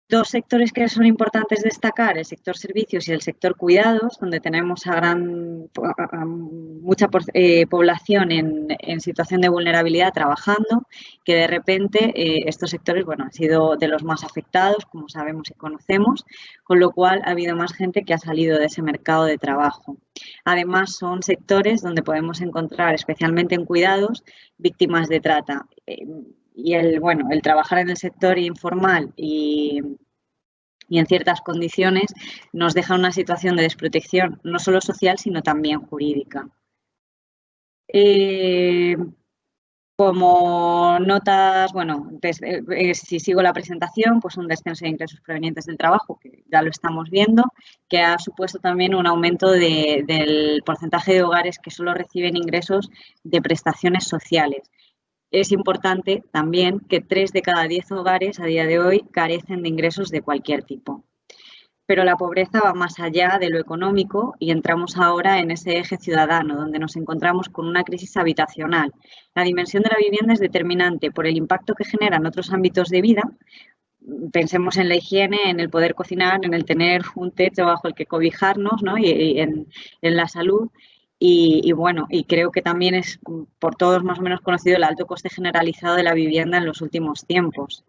Dos sectores que son importantes destacar, el sector servicios y el sector cuidados, donde tenemos a mucha población en situación de vulnerabilidad trabajando, que de repente estos sectores han sido de los más afectados, como sabemos y conocemos, con lo cual ha habido más gente que ha salido de ese mercado de trabajo. Además, son sectores donde podemos encontrar, especialmente en cuidados, víctimas de trata. Y el trabajar en el sector informal y en ciertas condiciones nos deja una situación de desprotección no solo social, sino también jurídica. Como notas, si sigo la presentación, pues un descenso de ingresos provenientes del trabajo, que ya lo estamos viendo, que ha supuesto también un aumento del porcentaje de hogares que solo reciben ingresos de prestaciones sociales. Es importante también que 3 de cada 10 hogares a día de hoy carecen de ingresos de cualquier tipo. Pero la pobreza va más allá de lo económico y entramos ahora en ese eje ciudadano, donde nos encontramos con una crisis habitacional. La dimensión de la vivienda es determinante por el impacto que genera en otros ámbitos de vida. Pensemos en la higiene, en el poder cocinar, en el tener un techo bajo el que cobijarnos, ¿no? y en la salud. Y creo que también es por todos más o menos conocido el alto coste generalizado de la vivienda en los últimos tiempos.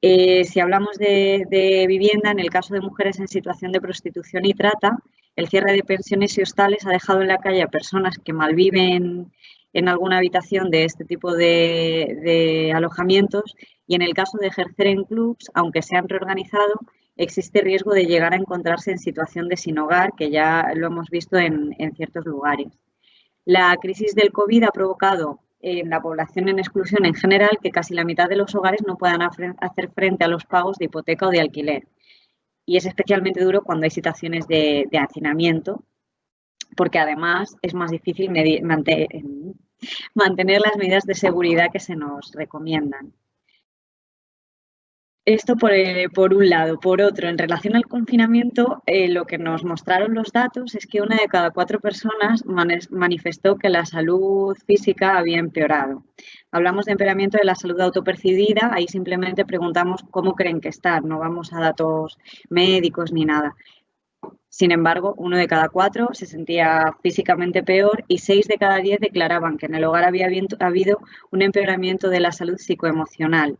Si hablamos de vivienda, en el caso de mujeres en situación de prostitución y trata, el cierre de pensiones y hostales ha dejado en la calle a personas que malviven en alguna habitación de este tipo de alojamientos y en el caso de ejercer en clubs, aunque se han reorganizado, existe riesgo de llegar a encontrarse en situación de sin hogar, que ya lo hemos visto en ciertos lugares. La crisis del COVID ha provocado en la población en exclusión en general que casi la mitad de los hogares no puedan hacer frente a los pagos de hipoteca o de alquiler. Y es especialmente duro cuando hay situaciones de hacinamiento, porque además es más difícil mantener las medidas de seguridad que se nos recomiendan. Esto por un lado. Por otro, en relación al confinamiento, lo que nos mostraron los datos es que 1 de cada 4 personas manifestó que la salud física había empeorado. Hablamos de empeoramiento de la salud autopercibida, ahí simplemente preguntamos cómo creen que están, no vamos a datos médicos ni nada. Sin embargo, 1 de cada 4 se sentía físicamente peor y 6 de cada 10 declaraban que en el hogar había habido un empeoramiento de la salud psicoemocional.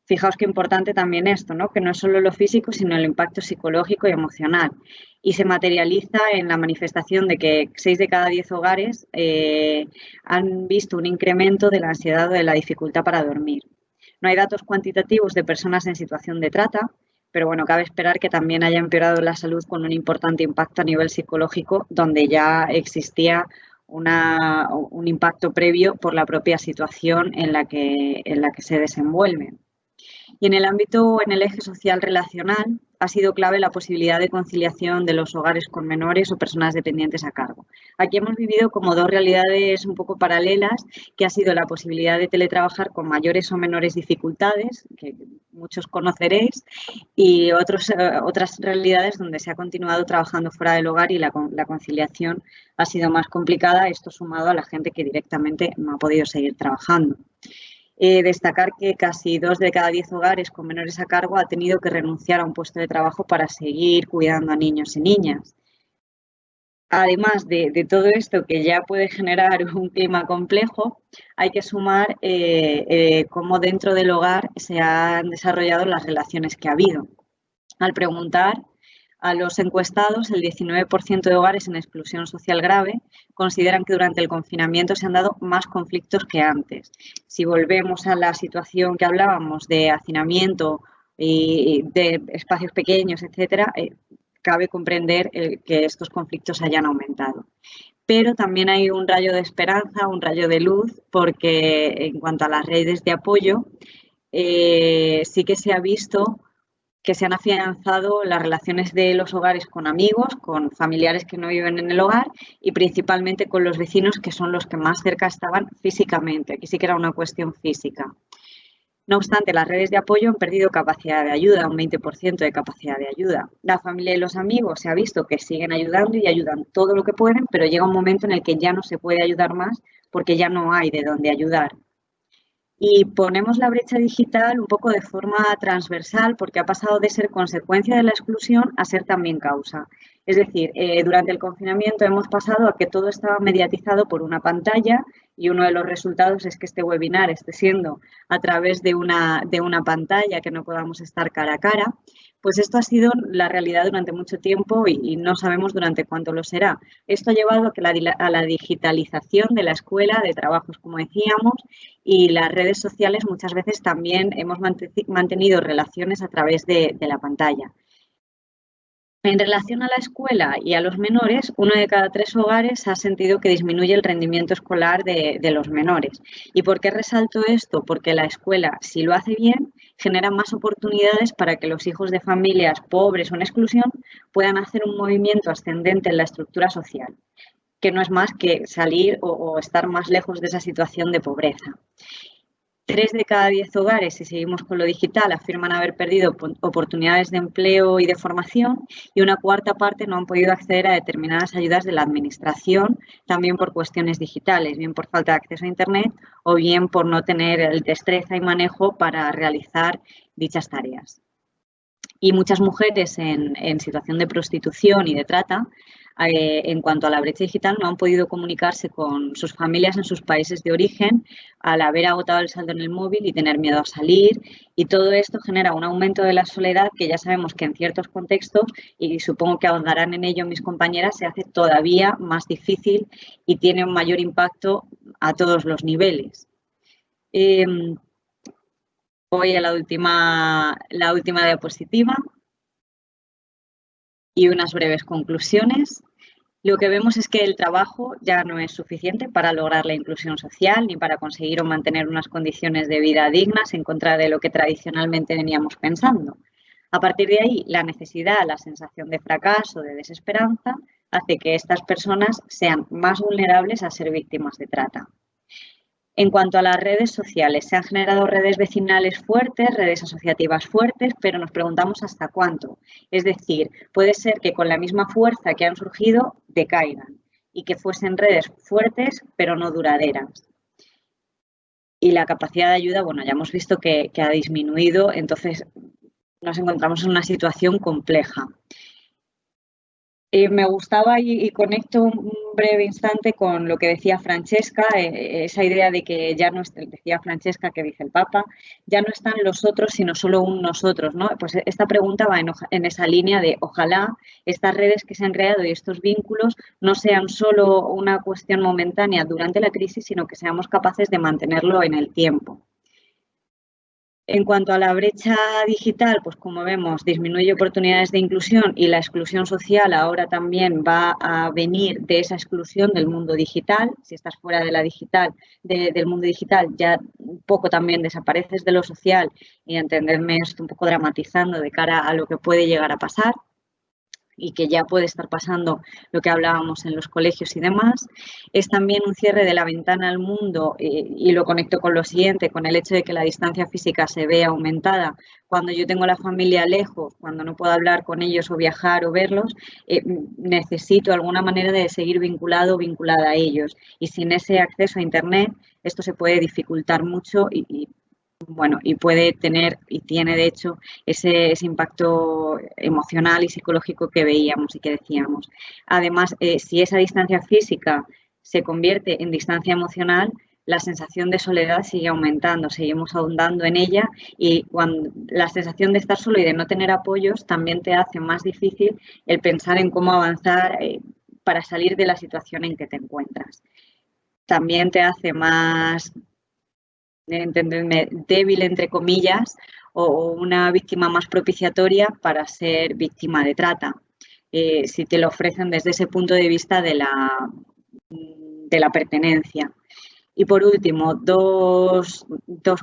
Fijaos qué importante también esto, ¿no? Que no es solo lo físico, sino el impacto psicológico y emocional. Y se materializa en la manifestación de que 6 de cada 10 hogares han visto un incremento de la ansiedad o de la dificultad para dormir. No hay datos cuantitativos de personas en situación de trata, pero cabe esperar que también haya empeorado la salud con un importante impacto a nivel psicológico, donde ya existía un impacto previo por la propia situación en la que se desenvuelven. Y en el eje social relacional, ha sido clave la posibilidad de conciliación de los hogares con menores o personas dependientes a cargo. Aquí hemos vivido como 2 realidades un poco paralelas, que ha sido la posibilidad de teletrabajar con mayores o menores dificultades, que muchos conoceréis, y otras realidades donde se ha continuado trabajando fuera del hogar y la conciliación ha sido más complicada, esto sumado a la gente que directamente no ha podido seguir trabajando. Destacar que casi 2 de cada 10 hogares con menores a cargo ha tenido que renunciar a un puesto de trabajo para seguir cuidando a niños y niñas. Además de todo esto que ya puede generar un clima complejo, hay que sumar cómo dentro del hogar se han desarrollado las relaciones que ha habido. Al preguntar a los encuestados, el 19% de hogares en exclusión social grave consideran que durante el confinamiento se han dado más conflictos que antes. Si volvemos a la situación que hablábamos de hacinamiento y de espacios pequeños, etcétera, cabe comprender que estos conflictos hayan aumentado. Pero también hay un rayo de esperanza, un rayo de luz, porque en cuanto a las redes de apoyo, sí que se ha visto que se han afianzado las relaciones de los hogares con amigos, con familiares que no viven en el hogar y principalmente con los vecinos, que son los que más cerca estaban físicamente. Aquí sí que era una cuestión física. No obstante, las redes de apoyo han perdido capacidad de ayuda, un 20% de capacidad de ayuda. La familia y los amigos se ha visto que siguen ayudando y ayudan todo lo que pueden, pero llega un momento en el que ya no se puede ayudar más porque ya no hay de dónde ayudar. Y ponemos la brecha digital un poco de forma transversal porque ha pasado de ser consecuencia de la exclusión a ser también causa. Es decir, durante el confinamiento hemos pasado a que todo estaba mediatizado por una pantalla y uno de los resultados es que este webinar esté siendo a través de una pantalla, que no podamos estar cara a cara. Pues esto ha sido la realidad durante mucho tiempo y no sabemos durante cuánto lo será. Esto ha llevado a la digitalización de la escuela, de trabajos, como decíamos, y las redes sociales muchas veces también hemos mantenido relaciones a través de la pantalla. En relación a la escuela y a los menores, 1 de cada 3 hogares ha sentido que disminuye el rendimiento escolar de los menores. ¿Y por qué resalto esto? Porque la escuela, si lo hace bien, genera más oportunidades para que los hijos de familias pobres o en exclusión puedan hacer un movimiento ascendente en la estructura social, que no es más que salir o estar más lejos de esa situación de pobreza. 3 de cada 10 hogares, si seguimos con lo digital, afirman haber perdido oportunidades de empleo y de formación y una cuarta parte no han podido acceder a determinadas ayudas de la administración, también por cuestiones digitales, bien por falta de acceso a Internet o bien por no tener el destreza y manejo para realizar dichas tareas. Y muchas mujeres en situación de prostitución y de trata, en cuanto a la brecha digital, no han podido comunicarse con sus familias en sus países de origen al haber agotado el saldo en el móvil y tener miedo a salir. Y todo esto genera un aumento de la soledad que ya sabemos que en ciertos contextos, y supongo que ahondarán en ello mis compañeras, se hace todavía más difícil y tiene un mayor impacto a todos los niveles. Voy a la última diapositiva y unas breves conclusiones. Lo que vemos es que el trabajo ya no es suficiente para lograr la inclusión social ni para conseguir o mantener unas condiciones de vida dignas en contra de lo que tradicionalmente veníamos pensando. A partir de ahí, la necesidad, la sensación de fracaso, de desesperanza, hace que estas personas sean más vulnerables a ser víctimas de trata. En cuanto a las redes sociales, se han generado redes vecinales fuertes, redes asociativas fuertes, pero nos preguntamos hasta cuánto. Es decir, puede ser que con la misma fuerza que han surgido decaigan y que fuesen redes fuertes, pero no duraderas. Y la capacidad de ayuda, bueno, ya hemos visto que ha disminuido, entonces nos encontramos en una situación compleja. Me gustaba y conecto un breve instante con lo que decía Francesca, esa idea de que ya no, decía Francesca, que dice el Papa, ya no están los otros, sino solo un nosotros, ¿no? Pues esta pregunta va en esa línea de ojalá estas redes que se han creado y estos vínculos no sean solo una cuestión momentánea durante la crisis, sino que seamos capaces de mantenerlo en el tiempo. En cuanto a la brecha digital, pues como vemos, disminuye oportunidades de inclusión y la exclusión social ahora también va a venir de esa exclusión del mundo digital. Si estás fuera de la digital, del mundo digital, ya un poco también desapareces de lo social y entendedme esto un poco dramatizando de cara a lo que puede llegar a pasar y que ya puede estar pasando lo que hablábamos en los colegios y demás. Es también un cierre de la ventana al mundo y lo conecto con lo siguiente, con el hecho de que la distancia física se ve aumentada. Cuando yo tengo la familia lejos, cuando no puedo hablar con ellos o viajar o verlos, necesito alguna manera de seguir vinculado o vinculada a ellos. Y sin ese acceso a Internet, esto se puede dificultar mucho y puede tener, y tiene de hecho, ese impacto emocional y psicológico que veíamos y que decíamos. Además, si esa distancia física se convierte en distancia emocional, la sensación de soledad sigue aumentando, seguimos ahondando en ella y cuando la sensación de estar solo y de no tener apoyos también te hace más difícil el pensar en cómo avanzar para salir de la situación en que te encuentras. También te hace más, entenderme, débil, entre comillas, o una víctima más propiciatoria para ser víctima de trata, si te lo ofrecen desde ese punto de vista de la pertenencia. Y por último, dos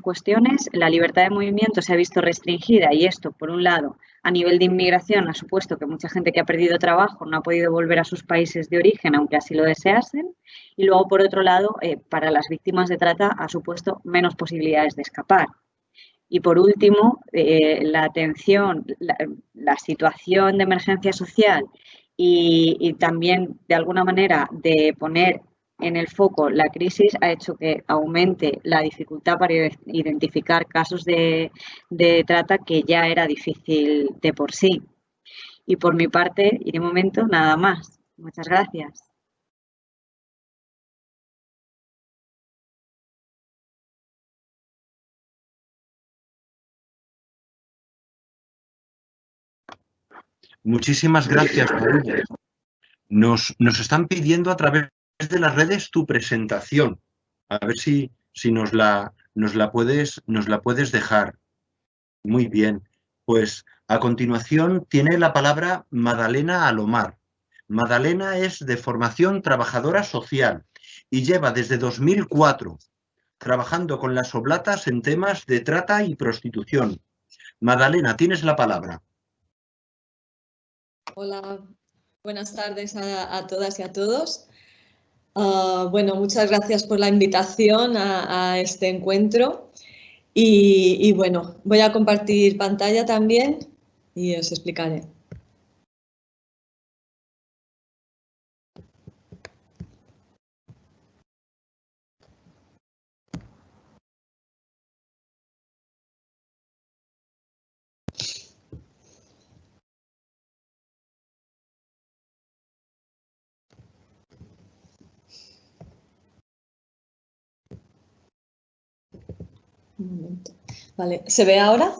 cuestiones. La libertad de movimiento se ha visto restringida y esto, por un lado, a nivel de inmigración ha supuesto que mucha gente que ha perdido trabajo no ha podido volver a sus países de origen, aunque así lo deseasen. Y luego, por otro lado, para las víctimas de trata ha supuesto menos posibilidades de escapar. Y por último, la atención, la situación de emergencia social y también, de alguna manera, de poner en el foco la crisis ha hecho que aumente la dificultad para identificar casos de trata que ya era difícil de por sí. Y por mi parte, y de momento, nada más. Muchas gracias. Muchísimas gracias, María. Nos están pidiendo a través de las redes tu presentación. A ver si nos la puedes dejar. Muy bien. Pues a continuación tiene la palabra Madalena Alomar. Madalena es de formación trabajadora social y lleva desde 2004 trabajando con las oblatas en temas de trata y prostitución. Madalena, tienes la palabra. Hola, buenas tardes a todas y a todos. Bueno, muchas gracias por la invitación a este encuentro. Y bueno, voy a compartir pantalla también y os explicaré. Un momento. Vale, ¿se ve ahora?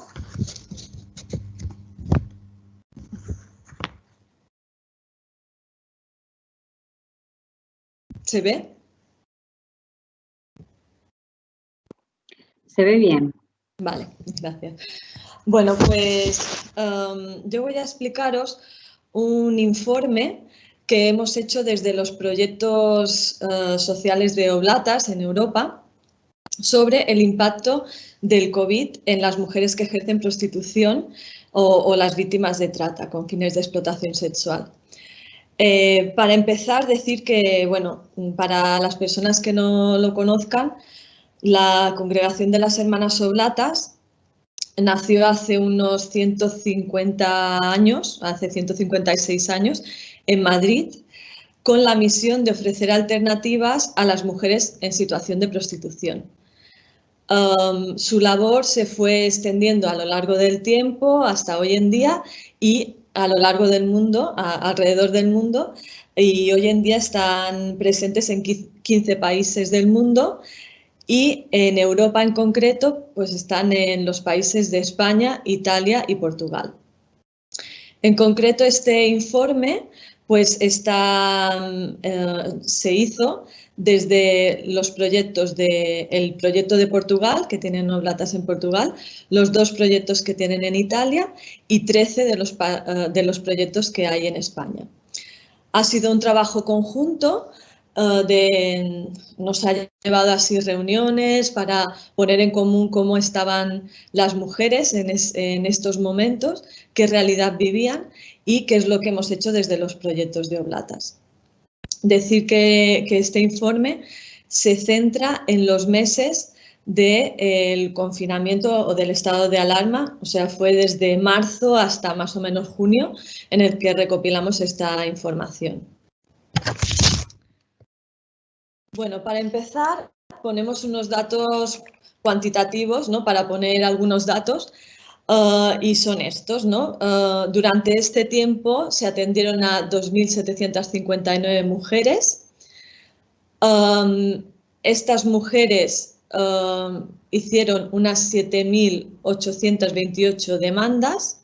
¿Se ve? Se ve bien. Vale, gracias. Bueno, pues yo voy a explicaros un informe que hemos hecho desde los proyectos sociales de Oblatas en Europa sobre el impacto del COVID en las mujeres que ejercen prostitución o las víctimas de trata con fines de explotación sexual. Para empezar, decir que, bueno, para las personas que no lo conozcan, la Congregación de las Hermanas Oblatas nació hace unos 150 años, hace 156 años, en Madrid, con la misión de ofrecer alternativas a las mujeres en situación de prostitución. Su labor se fue extendiendo a lo largo del tiempo hasta hoy en día y a lo largo del mundo, alrededor del mundo, y hoy en día están presentes en 15 países del mundo y en Europa en concreto pues están en los países de España, Italia y Portugal. En concreto este informe pues se hizo desde los proyectos el proyecto de Portugal, que tienen Oblatas en Portugal, los 2 proyectos que tienen en Italia y 13 de los proyectos que hay en España. Ha sido un trabajo conjunto, nos ha llevado así reuniones para poner en común cómo estaban las mujeres en estos momentos, qué realidad vivían y qué es lo que hemos hecho desde los proyectos de Oblatas. Decir que este informe se centra en los meses del confinamiento o del estado de alarma, o sea, fue desde marzo hasta más o menos junio en el que recopilamos esta información. Bueno, para empezar, ponemos unos datos cuantitativos, ¿no? Para poner algunos datos. Y son estos, ¿no? Durante este tiempo se atendieron a 2.759 mujeres. Estas mujeres hicieron unas 7.828 demandas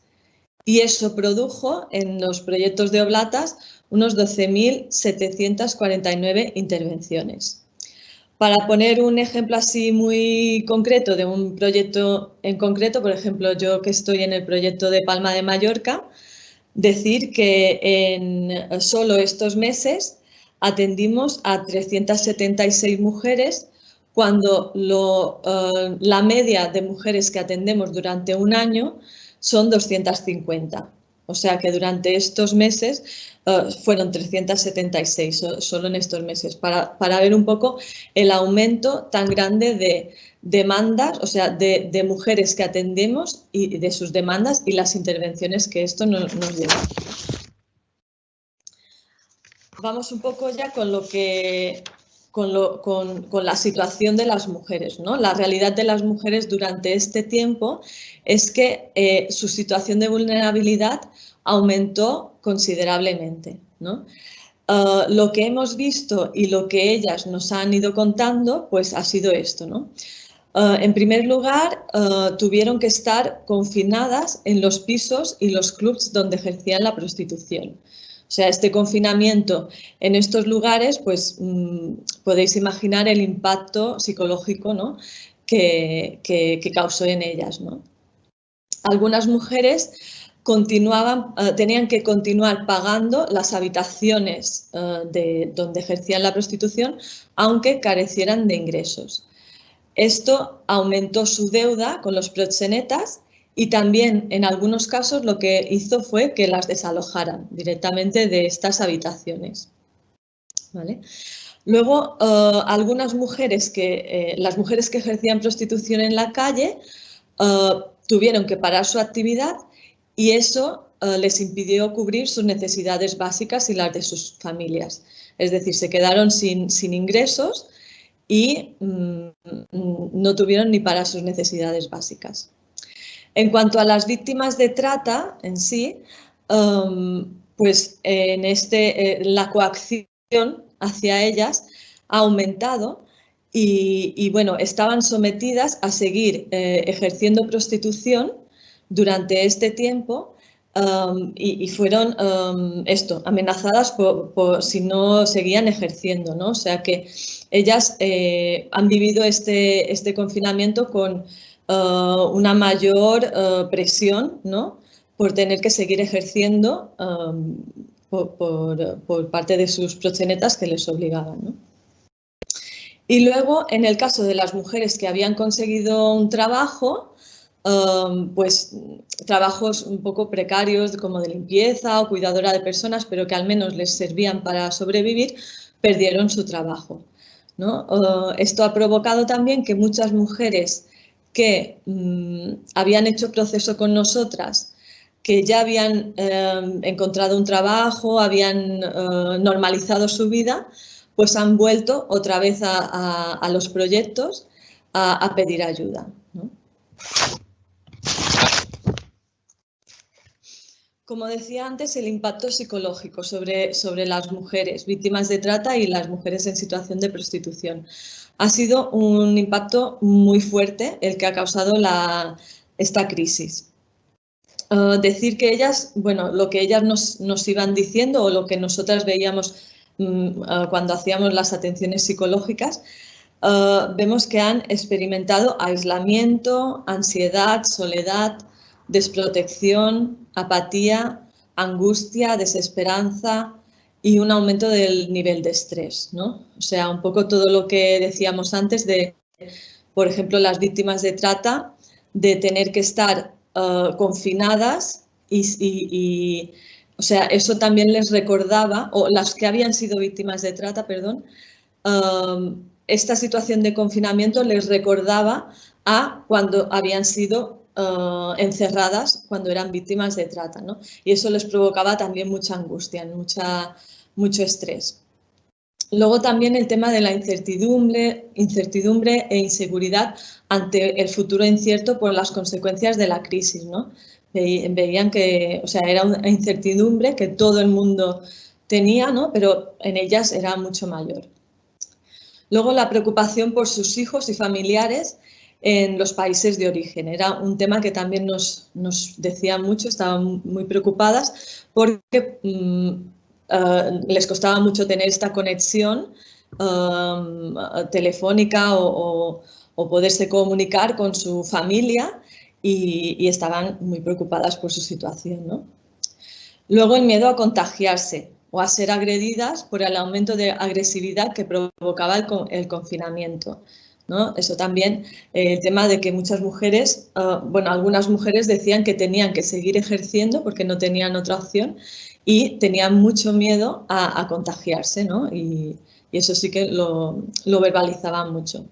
y eso produjo en los proyectos de Oblatas unos 12.749 intervenciones. Para poner un ejemplo así muy concreto de un proyecto en concreto, por ejemplo, yo que estoy en el proyecto de Palma de Mallorca, decir que en solo estos meses atendimos a 376 mujeres cuando la media de mujeres que atendemos durante un año son 250. O sea que durante estos meses fueron 376, solo en estos meses, para ver un poco el aumento tan grande de demandas, o sea, de mujeres que atendemos y de sus demandas y las intervenciones que esto nos lleva. Vamos un poco ya con lo que con la situación de las mujeres, ¿no? La realidad de las mujeres durante este tiempo es que su situación de vulnerabilidad aumentó considerablemente, ¿no? Lo que hemos visto y lo que ellas nos han ido contando, pues ha sido esto, ¿no? En primer lugar, tuvieron que estar confinadas en los pisos y los clubs donde ejercían la prostitución. O sea, este confinamiento en estos lugares, pues podéis imaginar el impacto psicológico, ¿no? que causó en ellas, ¿no? Algunas mujeres tenían que continuar pagando las habitaciones donde ejercían la prostitución, aunque carecieran de ingresos. Esto aumentó su deuda con los proxenetas y también en algunos casos lo que hizo fue que las desalojaran directamente de estas habitaciones. ¿Vale? Luego, algunas mujeres las mujeres que ejercían prostitución en la calle tuvieron que parar su actividad y eso les impidió cubrir sus necesidades básicas y las de sus familias. Es decir, se quedaron sin ingresos y no tuvieron ni para sus necesidades básicas. En cuanto a las víctimas de trata en sí, pues la coacción hacia ellas ha aumentado y bueno, estaban sometidas a seguir ejerciendo prostitución durante este tiempo y fueron amenazadas por si no seguían ejerciendo, ¿no? O sea que ellas han vivido este confinamiento con una mayor presión, ¿no? Por tener que seguir ejerciendo por parte de sus proxenetas que les obligaban, ¿no? Y luego, en el caso de las mujeres que habían conseguido un trabajo, pues trabajos un poco precarios como de limpieza o cuidadora de personas, pero que al menos les servían para sobrevivir, perdieron su trabajo, ¿no? Esto ha provocado también que muchas mujeres que habían hecho proceso con nosotras, que ya habían encontrado un trabajo, habían normalizado su vida, pues han vuelto otra vez a los proyectos a pedir ayuda, ¿no? Como decía antes, el impacto psicológico sobre las mujeres víctimas de trata y las mujeres en situación de prostitución. Ha sido un impacto muy fuerte el que ha causado esta crisis. Decir que ellas, bueno, lo que ellas nos iban diciendo o lo que nosotras veíamos cuando hacíamos las atenciones psicológicas, vemos que han experimentado aislamiento, ansiedad, soledad, desprotección, apatía, angustia, desesperanza y un aumento del nivel de estrés, ¿no? O sea, un poco todo lo que decíamos antes de, por ejemplo, las víctimas de trata, de tener que estar confinadas y o sea, eso también les recordaba, o las que habían sido víctimas de trata, perdón, esta situación de confinamiento les recordaba a cuando habían sido encerradas cuando eran víctimas de trata, ¿no? Y eso les provocaba también mucha angustia, mucho estrés. Luego también el tema de la incertidumbre e inseguridad ante el futuro incierto por las consecuencias de la crisis, ¿no? Veían que, o sea, era una incertidumbre que todo el mundo tenía, ¿no? Pero en ellas era mucho mayor. Luego la preocupación por sus hijos y familiares en los países de origen. Era un tema que también nos decían mucho, estaban muy preocupadas porque les costaba mucho tener esta conexión telefónica o poderse comunicar con su familia y estaban muy preocupadas por su situación, ¿no? Luego el miedo a contagiarse o a ser agredidas por el aumento de agresividad que provocaba el confinamiento, ¿no? Eso también, el tema de que muchas mujeres, bueno, algunas mujeres decían que tenían que seguir ejerciendo porque no tenían otra opción y tenían mucho miedo a contagiarse, ¿no? Y eso sí que lo verbalizaban mucho.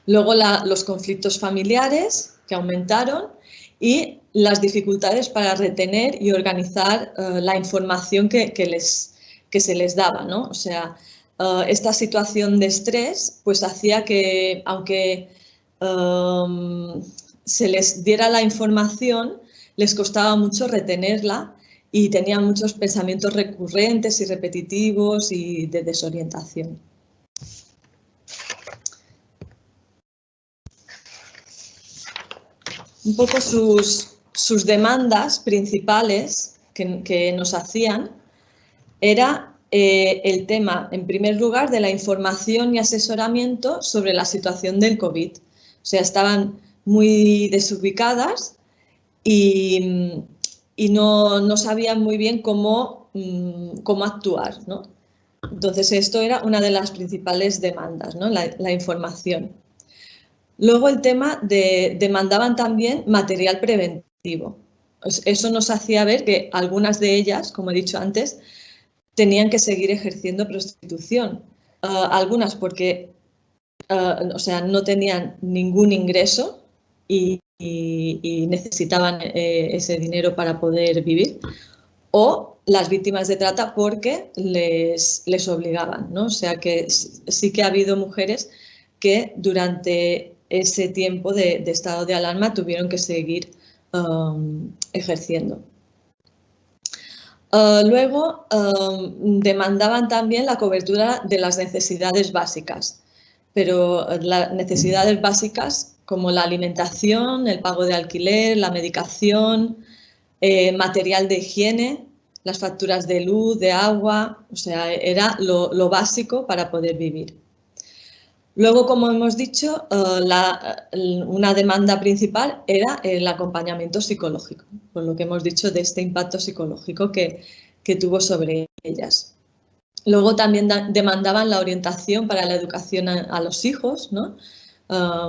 Luego los conflictos familiares que aumentaron y las dificultades para retener y organizar la información que se les daba, ¿no? O sea, esta situación de estrés pues hacía que, aunque se les diera la información, les costaba mucho retenerla y tenían muchos pensamientos recurrentes y repetitivos y de desorientación. Un poco sus demandas principales que nos hacían era el tema, en primer lugar, de la información y asesoramiento sobre la situación del COVID. O sea, estaban muy desubicadas y no sabían muy bien cómo actuar, ¿no? Entonces, esto era una de las principales demandas, ¿no? La información. Luego el tema demandaban también material preventivo. Eso nos hacía ver que algunas de ellas, como he dicho antes, tenían que seguir ejerciendo prostitución. Algunas porque o sea, no tenían ningún ingreso y necesitaban ese dinero para poder vivir. O las víctimas de trata porque les obligaban, ¿no? O sea que sí que ha habido mujeres que durante ese tiempo de estado de alarma tuvieron que seguir ejerciendo. Luego demandaban también la cobertura de las necesidades básicas, pero las necesidades básicas como la alimentación, el pago de alquiler, la medicación, material de higiene, las facturas de luz, de agua, o sea, era lo básico para poder vivir. Luego, como hemos dicho, una demanda principal era el acompañamiento psicológico, por lo que hemos dicho de este impacto psicológico que tuvo sobre ellas. Luego también demandaban la orientación para la educación a los hijos, ¿no?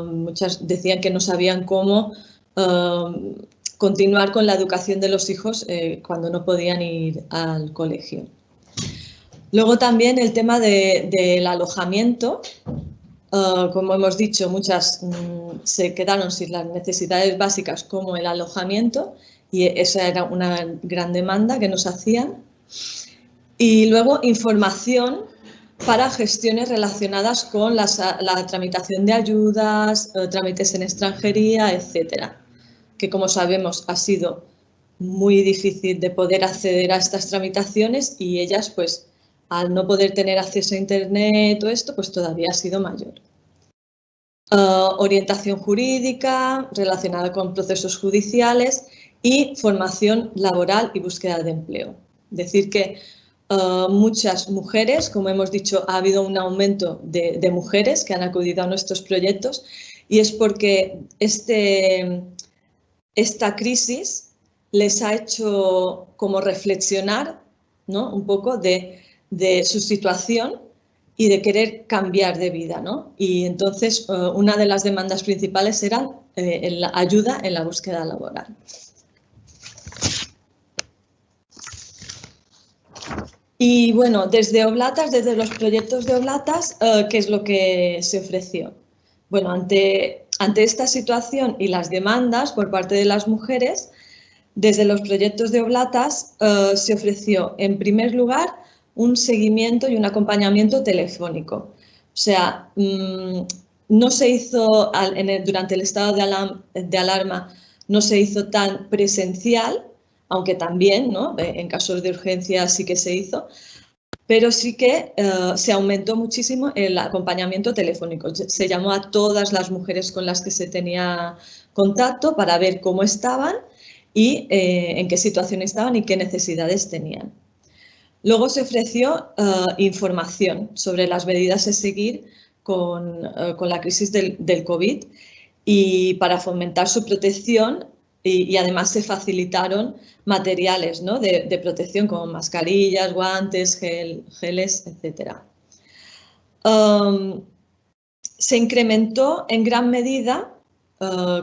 Muchas decían que no sabían cómo continuar con la educación de los hijos cuando no podían ir al colegio. Luego también el tema del alojamiento. Como hemos dicho, muchas se quedaron sin las necesidades básicas como el alojamiento y esa era una gran demanda que nos hacían. Y luego información para gestiones relacionadas con la tramitación de ayudas, trámites en extranjería, etcétera, que como sabemos ha sido muy difícil de poder acceder a estas tramitaciones y ellas pues al no poder tener acceso a internet o esto pues todavía ha sido mayor. Orientación jurídica relacionada con procesos judiciales y formación laboral y búsqueda de empleo. Es decir que muchas mujeres, como hemos dicho, ha habido un aumento de mujeres que han acudido a nuestros proyectos y es porque esta crisis les ha hecho como reflexionar, ¿no? Un poco de su situación y de querer cambiar de vida, ¿no? Y entonces una de las demandas principales era la ayuda en la búsqueda laboral. Y bueno, desde Oblatas, desde los proyectos de Oblatas, ¿qué es lo que se ofreció? Bueno, ante esta situación y las demandas por parte de las mujeres, desde los proyectos de Oblatas se ofreció, en primer lugar, un seguimiento y un acompañamiento telefónico. O sea, no se hizo, durante el estado de alarma, no se hizo tan presencial, aunque también, ¿no? En casos de urgencia sí que se hizo, pero sí que se aumentó muchísimo el acompañamiento telefónico. Se llamó a todas las mujeres con las que se tenía contacto para ver cómo estaban y en qué situación estaban y qué necesidades tenían. Luego se ofreció información sobre las medidas a seguir con la crisis del COVID y para fomentar su protección y además se facilitaron materiales, ¿no? de protección como mascarillas, guantes, geles, etc. se incrementó en gran medida,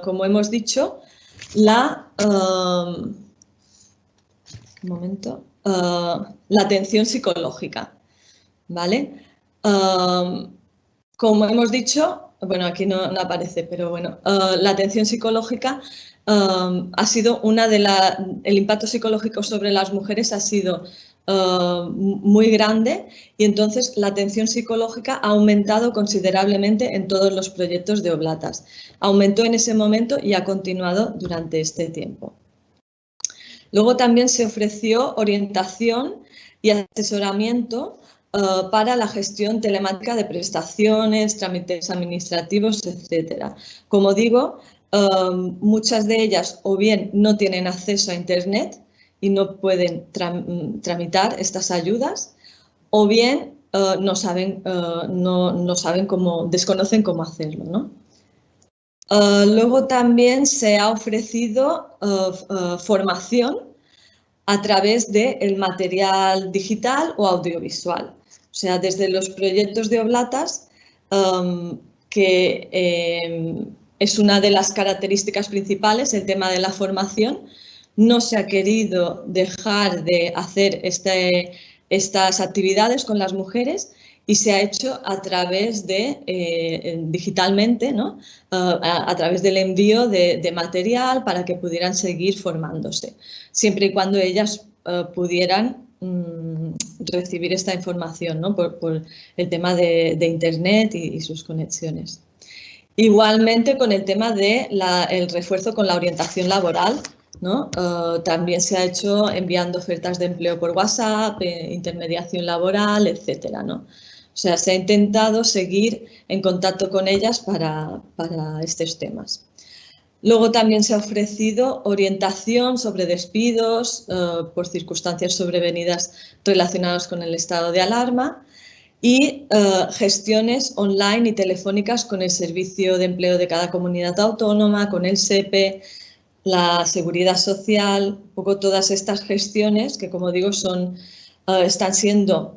como hemos dicho, la atención psicológica, ¿vale? Como hemos dicho, bueno, aquí no aparece, pero bueno, la atención psicológica ha sido el impacto psicológico sobre las mujeres ha sido muy grande y entonces la atención psicológica ha aumentado considerablemente en todos los proyectos de Oblatas. Aumentó en ese momento y ha continuado durante este tiempo. Luego también se ofreció orientación y asesoramiento para la gestión telemática de prestaciones, trámites administrativos, etc. Como digo, muchas de ellas o bien no tienen acceso a Internet y no pueden tramitar estas ayudas, o bien desconocen cómo hacerlo, ¿no? Luego también se ha ofrecido formación a través del material digital o audiovisual. O sea, desde los proyectos de Oblatas, que es una de las características principales, el tema de la formación, no se ha querido dejar de hacer estas actividades con las mujeres y se ha hecho a través de, digitalmente, ¿no? A través del envío de material para que pudieran seguir formándose, siempre y cuando ellas pudieran recibir esta información, ¿no? por el tema de Internet y sus conexiones. Igualmente con el tema del refuerzo con la orientación laboral, ¿no? También se ha hecho enviando ofertas de empleo por WhatsApp, intermediación laboral, etcétera, ¿no? O sea, se ha intentado seguir en contacto con ellas para estos temas. Luego también se ha ofrecido orientación sobre despidos por circunstancias sobrevenidas relacionadas con el estado de alarma y gestiones online y telefónicas con el Servicio de Empleo de cada comunidad autónoma, con el SEPE, la Seguridad Social, un poco todas estas gestiones que, como digo, están siendo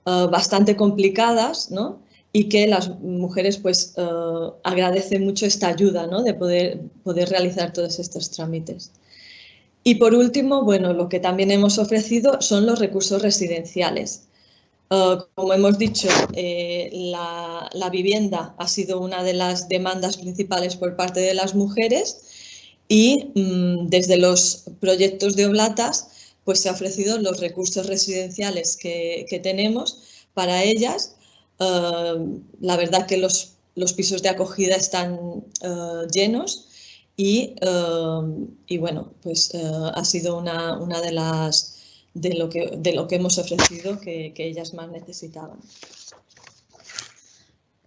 bastante complicadas, ¿no? Y que las mujeres pues agradecen mucho esta ayuda, ¿no? De poder realizar todos estos trámites. Y por último, bueno, lo que también hemos ofrecido son los recursos residenciales. Como hemos dicho, la vivienda ha sido una de las demandas principales por parte de las mujeres y desde los proyectos de Oblatas pues se han ofrecido los recursos residenciales que tenemos para ellas. La verdad que los pisos de acogida están llenos y bueno, pues ha sido una de lo que hemos ofrecido que ellas más necesitaban.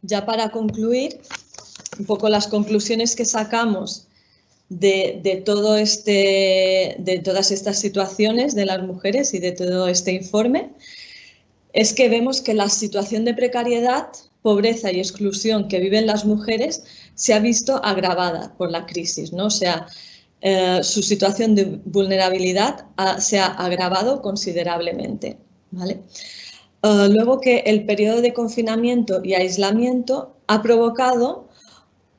Ya para concluir, un poco las conclusiones que sacamos de todas estas situaciones de las mujeres y de todo este informe, es que vemos que la situación de precariedad, pobreza y exclusión que viven las mujeres se ha visto agravada por la crisis, ¿no? O sea, su situación de vulnerabilidad se ha agravado considerablemente, ¿vale? Luego que el periodo de confinamiento y aislamiento ha provocado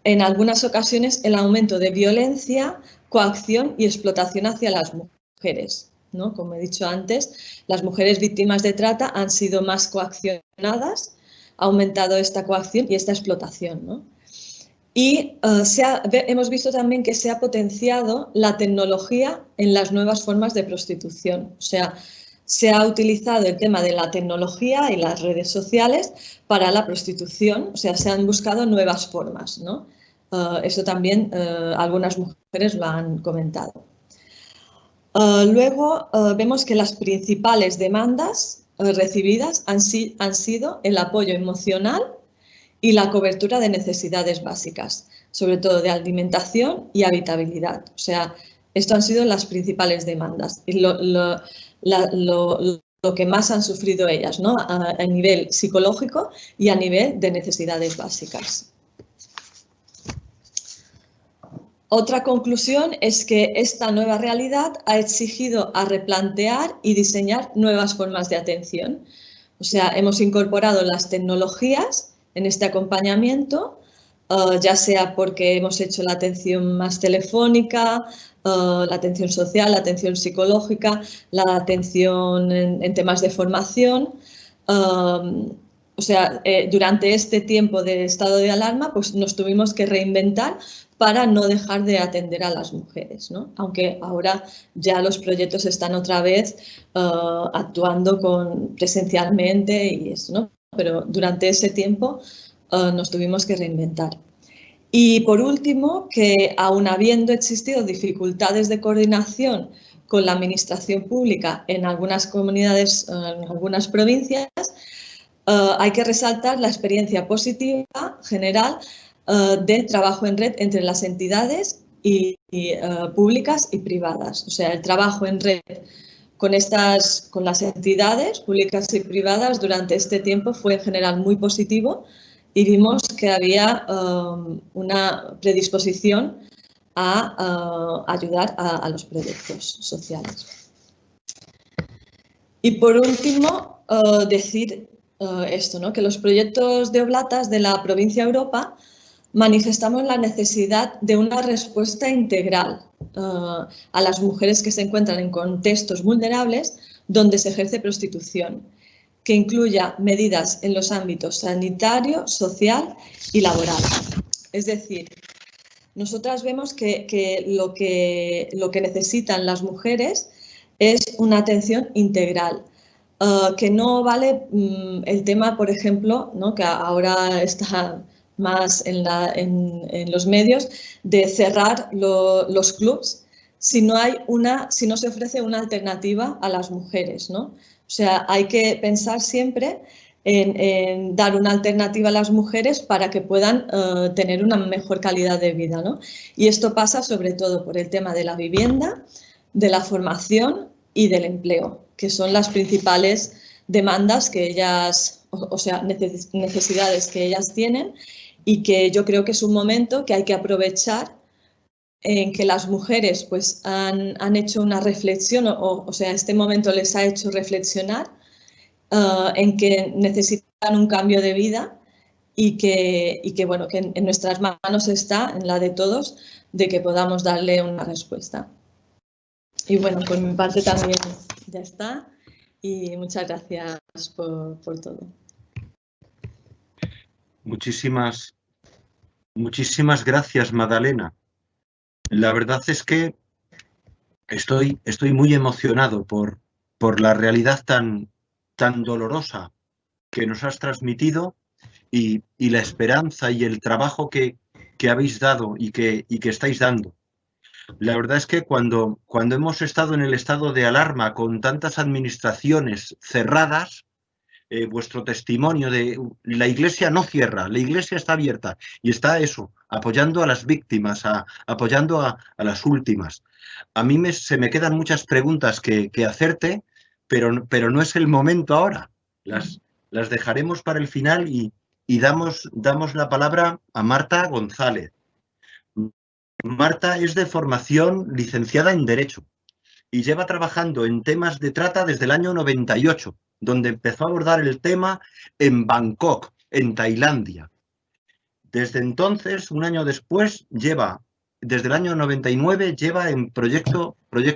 en algunas ocasiones el aumento de violencia, coacción y explotación hacia las mujeres, ¿no? Como he dicho antes, las mujeres víctimas de trata han sido más coaccionadas, ha aumentado esta coacción y esta explotación, ¿no? Y hemos visto también que se ha potenciado la tecnología en las nuevas formas de prostitución. O sea, se ha utilizado el tema de la tecnología y las redes sociales para la prostitución. O sea, se han buscado nuevas formas, ¿no? Eso también algunas mujeres lo han comentado. Luego vemos que las principales demandas recibidas han sido el apoyo emocional y la cobertura de necesidades básicas, sobre todo de alimentación y habitabilidad. O sea, esto han sido las principales demandas y lo que más han sufrido ellas, ¿no? A nivel psicológico y a nivel de necesidades básicas. Otra conclusión es que esta nueva realidad ha exigido a replantear y diseñar nuevas formas de atención. O sea, hemos incorporado las tecnologías en este acompañamiento, ya sea porque hemos hecho la atención más telefónica, la atención social, la atención psicológica, la atención en temas de formación. O sea, durante este tiempo de estado de alarma, pues nos tuvimos que reinventar para no dejar de atender a las mujeres, ¿no? Aunque ahora ya los proyectos están otra vez actuando presencialmente y eso, ¿no? Pero durante ese tiempo nos tuvimos que reinventar. Y por último, que aun habiendo existido dificultades de coordinación con la administración pública en algunas comunidades, en algunas provincias, hay que resaltar la experiencia positiva general de trabajo en red entre las entidades públicas y privadas. O sea, el trabajo en red con las entidades públicas y privadas durante este tiempo fue en general muy positivo y vimos que había una predisposición a ayudar a los proyectos sociales. Y por último, decir esto, ¿no? Que los proyectos de Oblatas de la provincia de Europa manifestamos la necesidad de una respuesta integral a las mujeres que se encuentran en contextos vulnerables donde se ejerce prostitución, que incluya medidas en los ámbitos sanitario, social y laboral. Es decir, nosotras vemos que lo que necesitan las mujeres es una atención integral, que no vale el tema, por ejemplo, ¿no? Que ahora está más en los medios, de cerrar los clubs si no se ofrece una alternativa a las mujeres, ¿no? O sea, hay que pensar siempre en dar una alternativa a las mujeres para que puedan tener una mejor calidad de vida, ¿no? Y esto pasa sobre todo por el tema de la vivienda, de la formación y del empleo, que son las principales demandas que ellas, o sea, necesidades que ellas tienen, y que yo creo que es un momento que hay que aprovechar en que las mujeres pues han hecho una reflexión, o sea, este momento les ha hecho reflexionar en que necesitan un cambio de vida y que bueno, que en nuestras manos está, en la de todos, de que podamos darle una respuesta. Y bueno, por mi parte también ya está y muchas gracias por todo. Muchísimas gracias, Madalena. La verdad es que estoy muy emocionado por la realidad tan dolorosa que nos has transmitido y la esperanza y el trabajo que habéis dado y que estáis dando. La verdad es que cuando hemos estado en el estado de alarma con tantas administraciones cerradas, vuestro testimonio de la Iglesia no cierra, la Iglesia está abierta y está eso, apoyando a las víctimas, apoyando a las últimas. A mí se me quedan muchas preguntas que hacerte, pero no es el momento ahora. Las dejaremos para el final y damos la palabra a Marta González. Marta es de formación licenciada en Derecho y lleva trabajando en temas de trata desde el año 98, donde empezó a abordar el tema en Bangkok, en Tailandia. Desde entonces, un año después, desde el año 99, lleva en Proyecto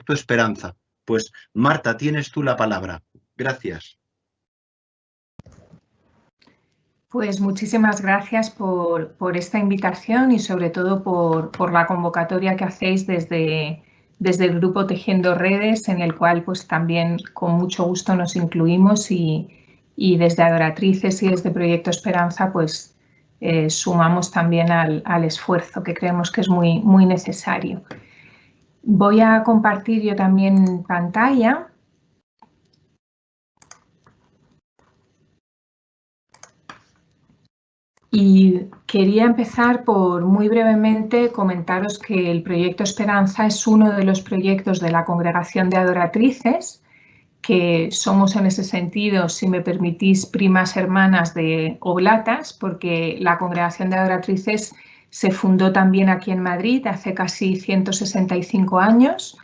Esperanza. Pues, Marta, tienes tú la palabra. Gracias. Pues muchísimas gracias por esta invitación y sobre todo por la convocatoria que hacéis desde el grupo Tejiendo Redes, en el cual pues también con mucho gusto nos incluimos y desde Adoratrices y desde Proyecto Esperanza pues sumamos también al esfuerzo que creemos que es muy necesario. Voy a compartir yo también pantalla. Y quería empezar por muy brevemente comentaros que el Proyecto Esperanza es uno de los proyectos de la Congregación de Adoratrices, que somos en ese sentido, si me permitís, primas hermanas de Oblatas, porque la Congregación de Adoratrices se fundó también aquí en Madrid hace casi 165 años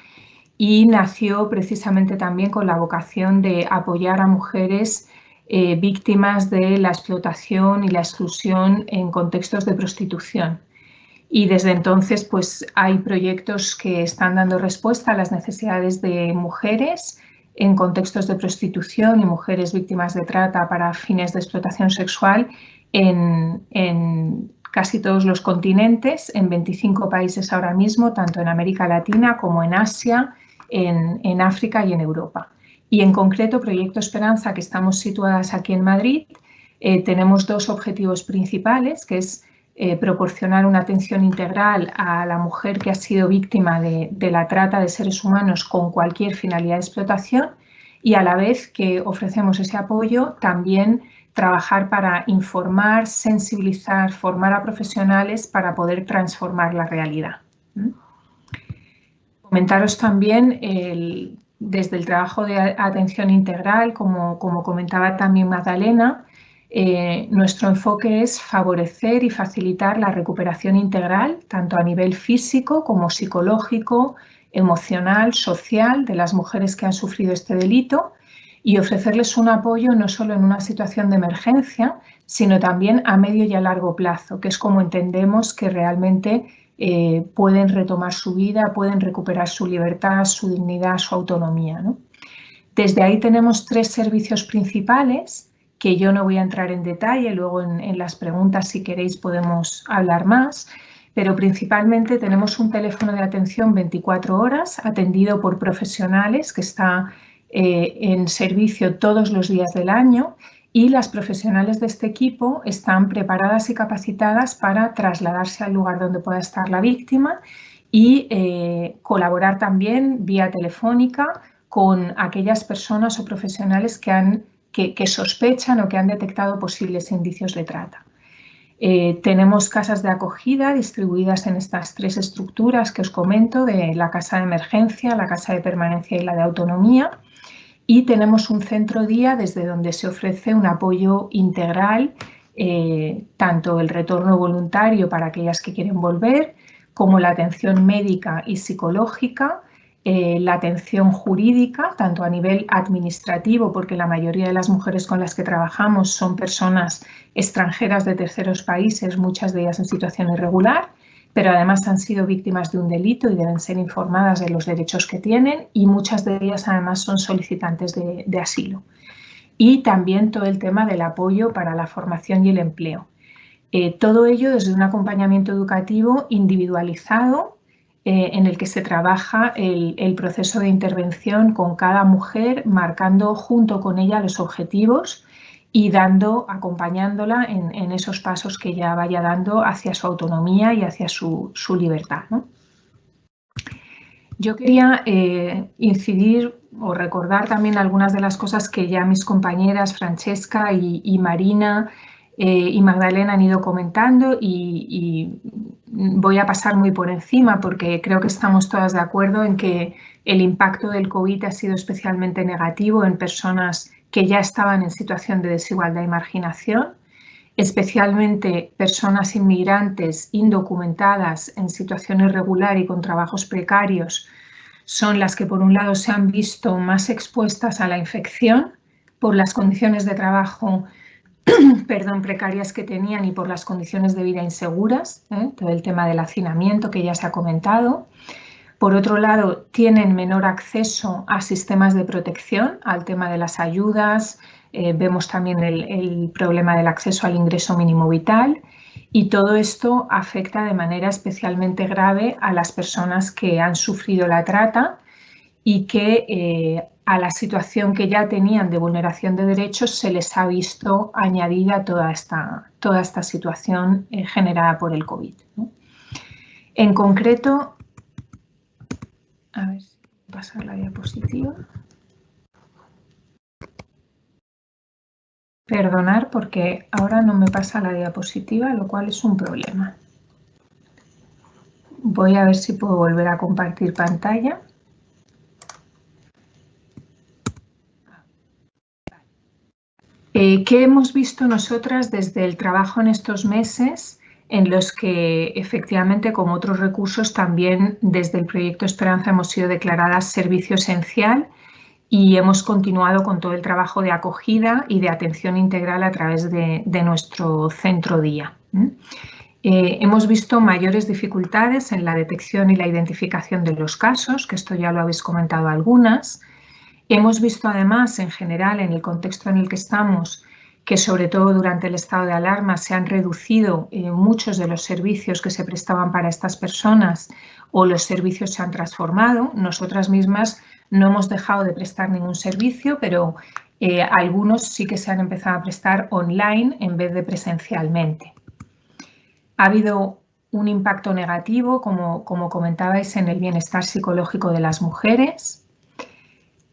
y nació precisamente también con la vocación de apoyar a mujeres víctimas de la explotación y la exclusión en contextos de prostitución. Y desde entonces pues, hay proyectos que están dando respuesta a las necesidades de mujeres en contextos de prostitución y mujeres víctimas de trata para fines de explotación sexual en casi todos los continentes, en 25 países ahora mismo, tanto en América Latina como en Asia, en África y en Europa. Y en concreto, Proyecto Esperanza, que estamos situadas aquí en Madrid, tenemos dos objetivos principales, que es proporcionar una atención integral a la mujer que ha sido víctima de la trata de seres humanos con cualquier finalidad de explotación y a la vez que ofrecemos ese apoyo también trabajar para informar, sensibilizar, formar a profesionales para poder transformar la realidad. Comentaros también desde el trabajo de atención integral, como comentaba también Magdalena, nuestro enfoque es favorecer y facilitar la recuperación integral, tanto a nivel físico como psicológico, emocional, social, de las mujeres que han sufrido este delito y ofrecerles un apoyo no solo en una situación de emergencia, sino también a medio y a largo plazo, que es como entendemos que realmente pueden retomar su vida, pueden recuperar su libertad, su dignidad, su autonomía, ¿no? Desde ahí tenemos 3 servicios principales que yo no voy a entrar en detalle, luego en las preguntas si queréis podemos hablar más, pero principalmente tenemos un teléfono de atención 24 horas atendido por profesionales que está en servicio todos los días del año y las profesionales de este equipo están preparadas y capacitadas para trasladarse al lugar donde pueda estar la víctima y colaborar también vía telefónica con aquellas personas o profesionales que sospechan o que han detectado posibles indicios de trata. Tenemos casas de acogida distribuidas en estas 3 estructuras que os comento, de la casa de emergencia, la casa de permanencia y la de autonomía. Y tenemos un centro día desde donde se ofrece un apoyo integral, tanto el retorno voluntario para aquellas que quieren volver, como la atención médica y psicológica, la atención jurídica, tanto a nivel administrativo, porque la mayoría de las mujeres con las que trabajamos son personas extranjeras de terceros países, muchas de ellas en situación irregular, pero además han sido víctimas de un delito y deben ser informadas de los derechos que tienen y muchas de ellas además son solicitantes de asilo. Y también todo el tema del apoyo para la formación y el empleo. Todo ello desde un acompañamiento educativo individualizado en el que se trabaja el proceso de intervención con cada mujer, marcando junto con ella los objetivos y acompañándola en esos pasos que ella vaya dando hacia su autonomía y hacia su libertad, ¿no? Yo quería incidir o recordar también algunas de las cosas que ya mis compañeras Francesca y Marina y Magdalena han ido comentando y voy a pasar muy por encima porque creo que estamos todas de acuerdo en que el impacto del COVID ha sido especialmente negativo en personas que ya estaban en situación de desigualdad y marginación, especialmente personas inmigrantes indocumentadas en situación irregular y con trabajos precarios, son las que por un lado se han visto más expuestas a la infección por las condiciones de trabajo precarias que tenían y por las condiciones de vida inseguras, todo el tema del hacinamiento que ya se ha comentado. Por otro lado, tienen menor acceso a sistemas de protección, al tema de las ayudas, vemos también el problema del acceso al ingreso mínimo vital y todo esto afecta de manera especialmente grave a las personas que han sufrido la trata y que a la situación que ya tenían de vulneración de derechos se les ha visto añadida toda esta situación generada por el COVID, ¿no? En concreto, a ver si pasa la diapositiva. Perdonar porque ahora no me pasa la diapositiva, lo cual es un problema. Voy a ver si puedo volver a compartir pantalla. ¿Qué hemos visto nosotras desde el trabajo en estos meses en los que efectivamente, como otros recursos, también desde el Proyecto Esperanza hemos sido declaradas servicio esencial y hemos continuado con todo el trabajo de acogida y de atención integral a través de nuestro centro día. Hemos visto mayores dificultades en la detección y la identificación de los casos, que esto ya lo habéis comentado algunas. Hemos visto además, en general, en el contexto en el que estamos, que sobre todo durante el estado de alarma se han reducido muchos de los servicios que se prestaban para estas personas o los servicios se han transformado. Nosotras mismas no hemos dejado de prestar ningún servicio, pero algunos sí que se han empezado a prestar online en vez de presencialmente. Ha habido un impacto negativo, como comentabais, en el bienestar psicológico de las mujeres.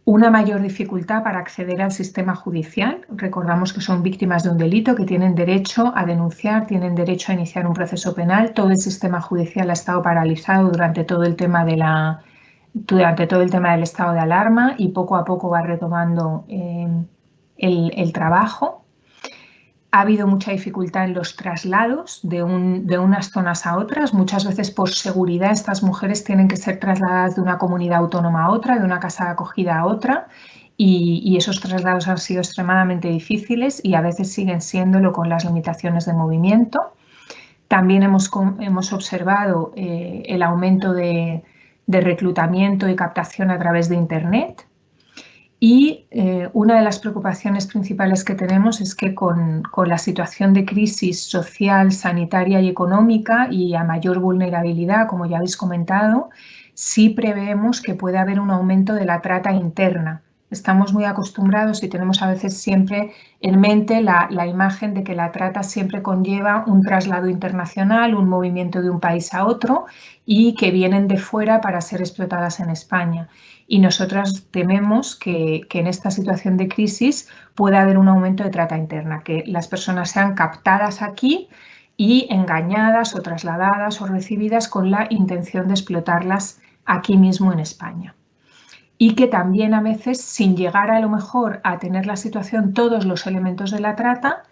Una mayor dificultad para acceder al sistema judicial. Recordamos que son víctimas de un delito, que tienen derecho a denunciar, tienen derecho a iniciar un proceso penal. Todo el sistema judicial ha estado paralizado durante todo el tema del estado de alarma y poco a poco va retomando el trabajo. Ha habido mucha dificultad en los traslados de unas zonas a otras. Muchas veces por seguridad estas mujeres tienen que ser trasladadas de una comunidad autónoma a otra, de una casa de acogida a otra y esos traslados han sido extremadamente difíciles y a veces siguen siéndolo con las limitaciones de movimiento. También hemos observado el aumento de reclutamiento y captación a través de Internet. Y una de las preocupaciones principales que tenemos es que con la situación de crisis social, sanitaria y económica y a mayor vulnerabilidad, como ya habéis comentado, sí preveemos que puede haber un aumento de la trata interna. Estamos muy acostumbrados y tenemos a veces siempre en mente la imagen de que la trata siempre conlleva un traslado internacional, un movimiento de un país a otro y que vienen de fuera para ser explotadas en España. Y nosotras tememos que en esta situación de crisis pueda haber un aumento de trata interna, que las personas sean captadas aquí y engañadas o trasladadas o recibidas con la intención de explotarlas aquí mismo en España. Y que también a veces, sin llegar a lo mejor a tener la situación todos los elementos de la trata,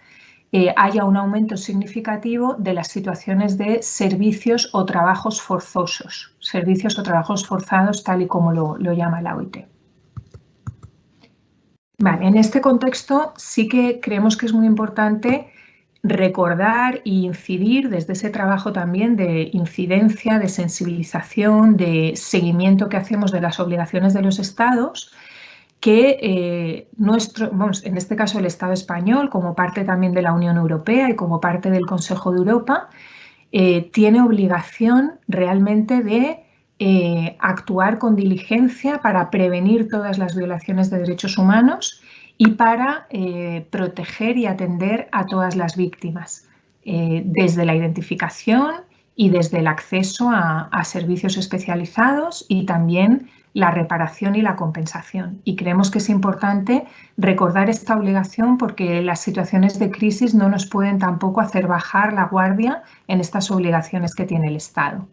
haya un aumento significativo de las situaciones de servicios o trabajos forzosos, servicios o trabajos forzados tal y como lo llama la OIT. Vale, en este contexto sí que creemos que es muy importante recordar e incidir desde ese trabajo también de incidencia, de sensibilización, de seguimiento que hacemos de las obligaciones de los Estados, que en este caso el Estado español, como parte también de la Unión Europea y como parte del Consejo de Europa, tiene obligación realmente de actuar con diligencia para prevenir todas las violaciones de derechos humanos y para proteger y atender a todas las víctimas, desde la identificación y desde el acceso a servicios especializados y también la reparación y la compensación. Y creemos que es importante recordar esta obligación porque las situaciones de crisis no nos pueden tampoco hacer bajar la guardia en estas obligaciones que tiene el Estado.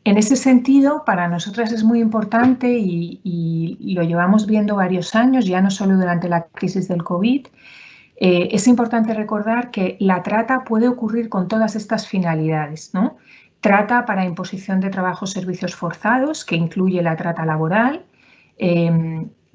En ese sentido, para nosotras es muy importante y lo llevamos viendo varios años, ya no solo durante la crisis del COVID, es importante recordar que la trata puede ocurrir con todas estas finalidades, ¿no? Trata para imposición de trabajos servicios forzados, que incluye la trata laboral,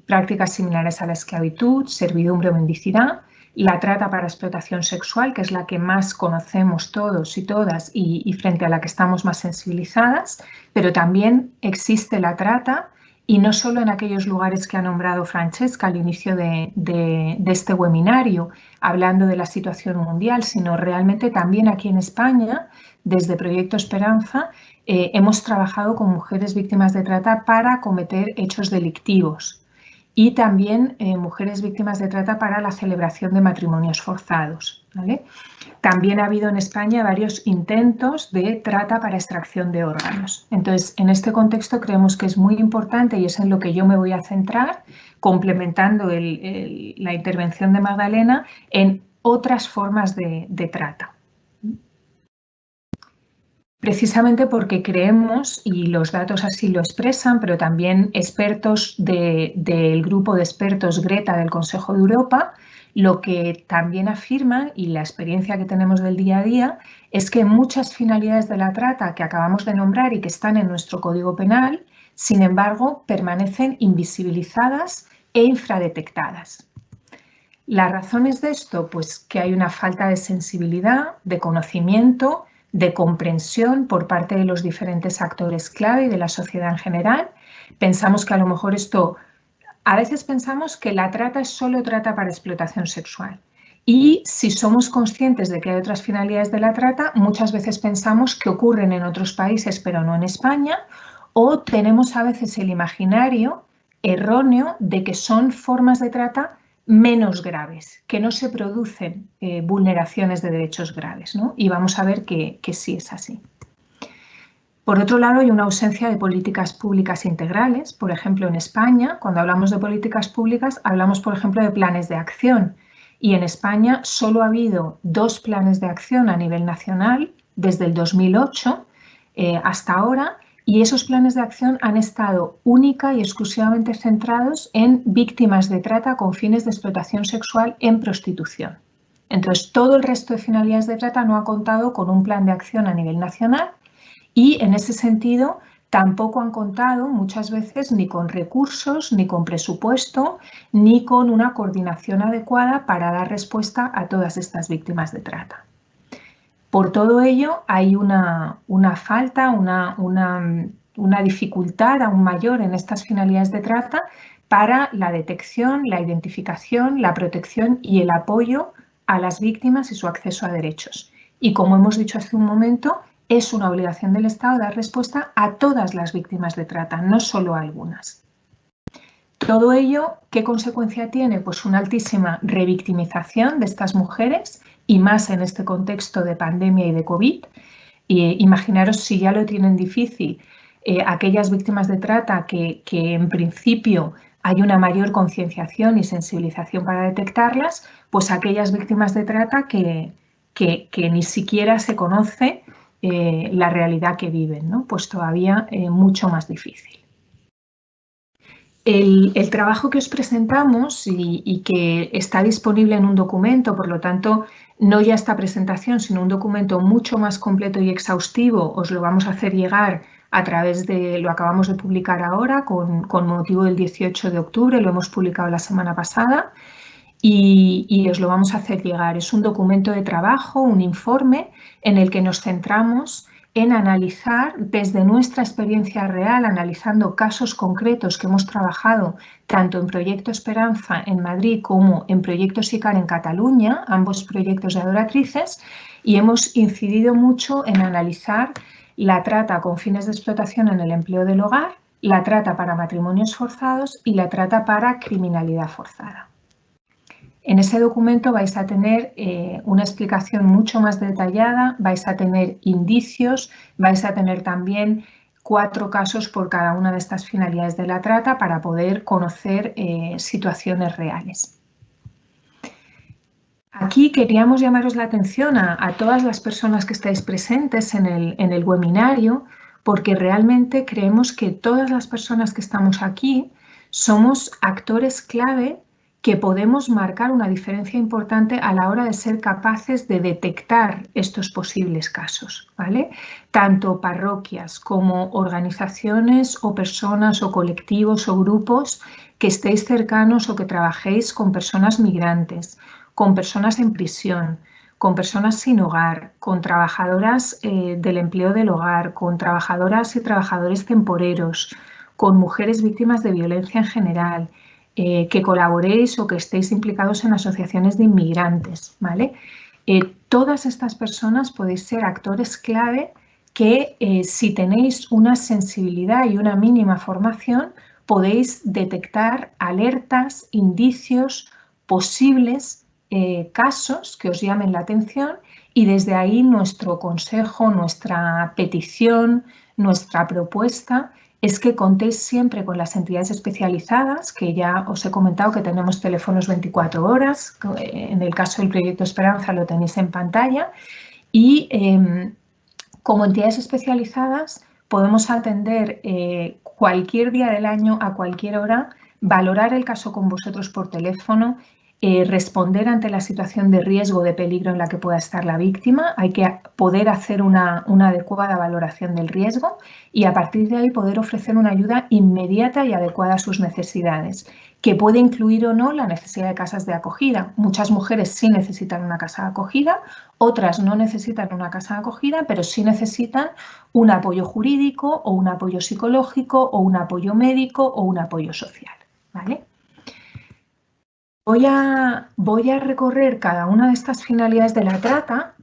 prácticas similares a la esclavitud, servidumbre o mendicidad, la trata para explotación sexual, que es la que más conocemos todos y todas y frente a la que estamos más sensibilizadas, pero también existe la trata y no solo en aquellos lugares que ha nombrado Francesca al inicio de este webinario, hablando de la situación mundial, sino realmente también aquí en España, desde Proyecto Esperanza, hemos trabajado con mujeres víctimas de trata para cometer hechos delictivos y también mujeres víctimas de trata para la celebración de matrimonios forzados, ¿vale? También ha habido en España varios intentos de trata para extracción de órganos. Entonces, en este contexto creemos que es muy importante y es en lo que yo me voy a centrar, complementando la intervención de Magdalena, en otras formas de trata. Precisamente porque creemos, y los datos así lo expresan, pero también expertos del grupo de expertos Greta del Consejo de Europa, lo que también afirman, y la experiencia que tenemos del día a día, es que muchas finalidades de la trata que acabamos de nombrar y que están en nuestro Código Penal, sin embargo, permanecen invisibilizadas e infradetectadas. Las razones de esto, pues que hay una falta de sensibilidad, de conocimiento, de comprensión por parte de los diferentes actores clave y de la sociedad en general. Pensamos que a lo mejor a veces pensamos que la trata es solo trata para explotación sexual. Y si somos conscientes de que hay otras finalidades de la trata, muchas veces pensamos que ocurren en otros países pero no en España, o tenemos a veces el imaginario erróneo de que son formas de trata menos graves, que no se producen vulneraciones de derechos graves, ¿no? Y vamos a ver que sí es así. Por otro lado, hay una ausencia de políticas públicas integrales. Por ejemplo, en España, cuando hablamos de políticas públicas, hablamos, por ejemplo, de planes de acción. Y en España solo ha habido 2 planes de acción a nivel nacional desde el 2008 hasta ahora, y esos planes de acción han estado única y exclusivamente centrados en víctimas de trata con fines de explotación sexual en prostitución. Entonces, todo el resto de finalidades de trata no ha contado con un plan de acción a nivel nacional y, en ese sentido, tampoco han contado muchas veces ni con recursos, ni con presupuesto, ni con una coordinación adecuada para dar respuesta a todas estas víctimas de trata. Por todo ello, hay una falta, una dificultad aún mayor en estas finalidades de trata para la detección, la identificación, la protección y el apoyo a las víctimas y su acceso a derechos. Y como hemos dicho hace un momento, es una obligación del Estado dar respuesta a todas las víctimas de trata, no solo a algunas. Todo ello, ¿qué consecuencia tiene? Pues una altísima revictimización de estas mujeres y más en este contexto de pandemia y de COVID. Imaginaros si ya lo tienen difícil aquellas víctimas de trata que en principio hay una mayor concienciación y sensibilización para detectarlas, pues aquellas víctimas de trata que ni siquiera se conoce la realidad que viven, ¿no? Pues todavía mucho más difícil. El trabajo que os presentamos y que está disponible en un documento, por lo tanto, no ya esta presentación, sino un documento mucho más completo y exhaustivo, os lo vamos a hacer llegar a través de, lo acabamos de publicar ahora con motivo del 18 de octubre, lo hemos publicado la semana pasada y os lo vamos a hacer llegar. Es un documento de trabajo, un informe en el que nos centramos en analizar desde nuestra experiencia real, analizando casos concretos que hemos trabajado tanto en Proyecto Esperanza en Madrid como en Proyecto SICAR en Cataluña, ambos proyectos de adoratrices, y hemos incidido mucho en analizar la trata con fines de explotación en el empleo del hogar, la trata para matrimonios forzados y la trata para criminalidad forzada. En ese documento vais a tener una explicación mucho más detallada, vais a tener indicios, vais a tener también 4 casos por cada una de estas finalidades de la trata para poder conocer situaciones reales. Aquí queríamos llamaros la atención a todas las personas que estáis presentes en el webinario, porque realmente creemos que todas las personas que estamos aquí somos actores clave que podemos marcar una diferencia importante a la hora de ser capaces de detectar estos posibles casos, ¿vale? Tanto parroquias como organizaciones o personas o colectivos o grupos que estéis cercanos o que trabajéis con personas migrantes, con personas en prisión, con personas sin hogar, con trabajadoras del empleo del hogar, con trabajadoras y trabajadores temporeros, con mujeres víctimas de violencia en general, que colaboréis o que estéis implicados en asociaciones de inmigrantes, ¿vale? Todas estas personas podéis ser actores clave que si tenéis una sensibilidad y una mínima formación podéis detectar alertas, indicios, posibles casos que os llamen la atención y desde ahí nuestro consejo, nuestra petición, nuestra propuesta es que contéis siempre con las entidades especializadas, que ya os he comentado que tenemos teléfonos 24 horas, en el caso del Proyecto Esperanza lo tenéis en pantalla, y como entidades especializadas podemos atender cualquier día del año, a cualquier hora, valorar el caso con vosotros por teléfono, responder ante la situación de riesgo o de peligro en la que pueda estar la víctima, hay que poder hacer una adecuada valoración del riesgo y a partir de ahí poder ofrecer una ayuda inmediata y adecuada a sus necesidades, que puede incluir o no la necesidad de casas de acogida. Muchas mujeres sí necesitan una casa de acogida, otras no necesitan una casa de acogida, pero sí necesitan un apoyo jurídico o un apoyo psicológico o un apoyo médico o un apoyo social, ¿vale? Voy a recorrer cada una de estas finalidades de la trata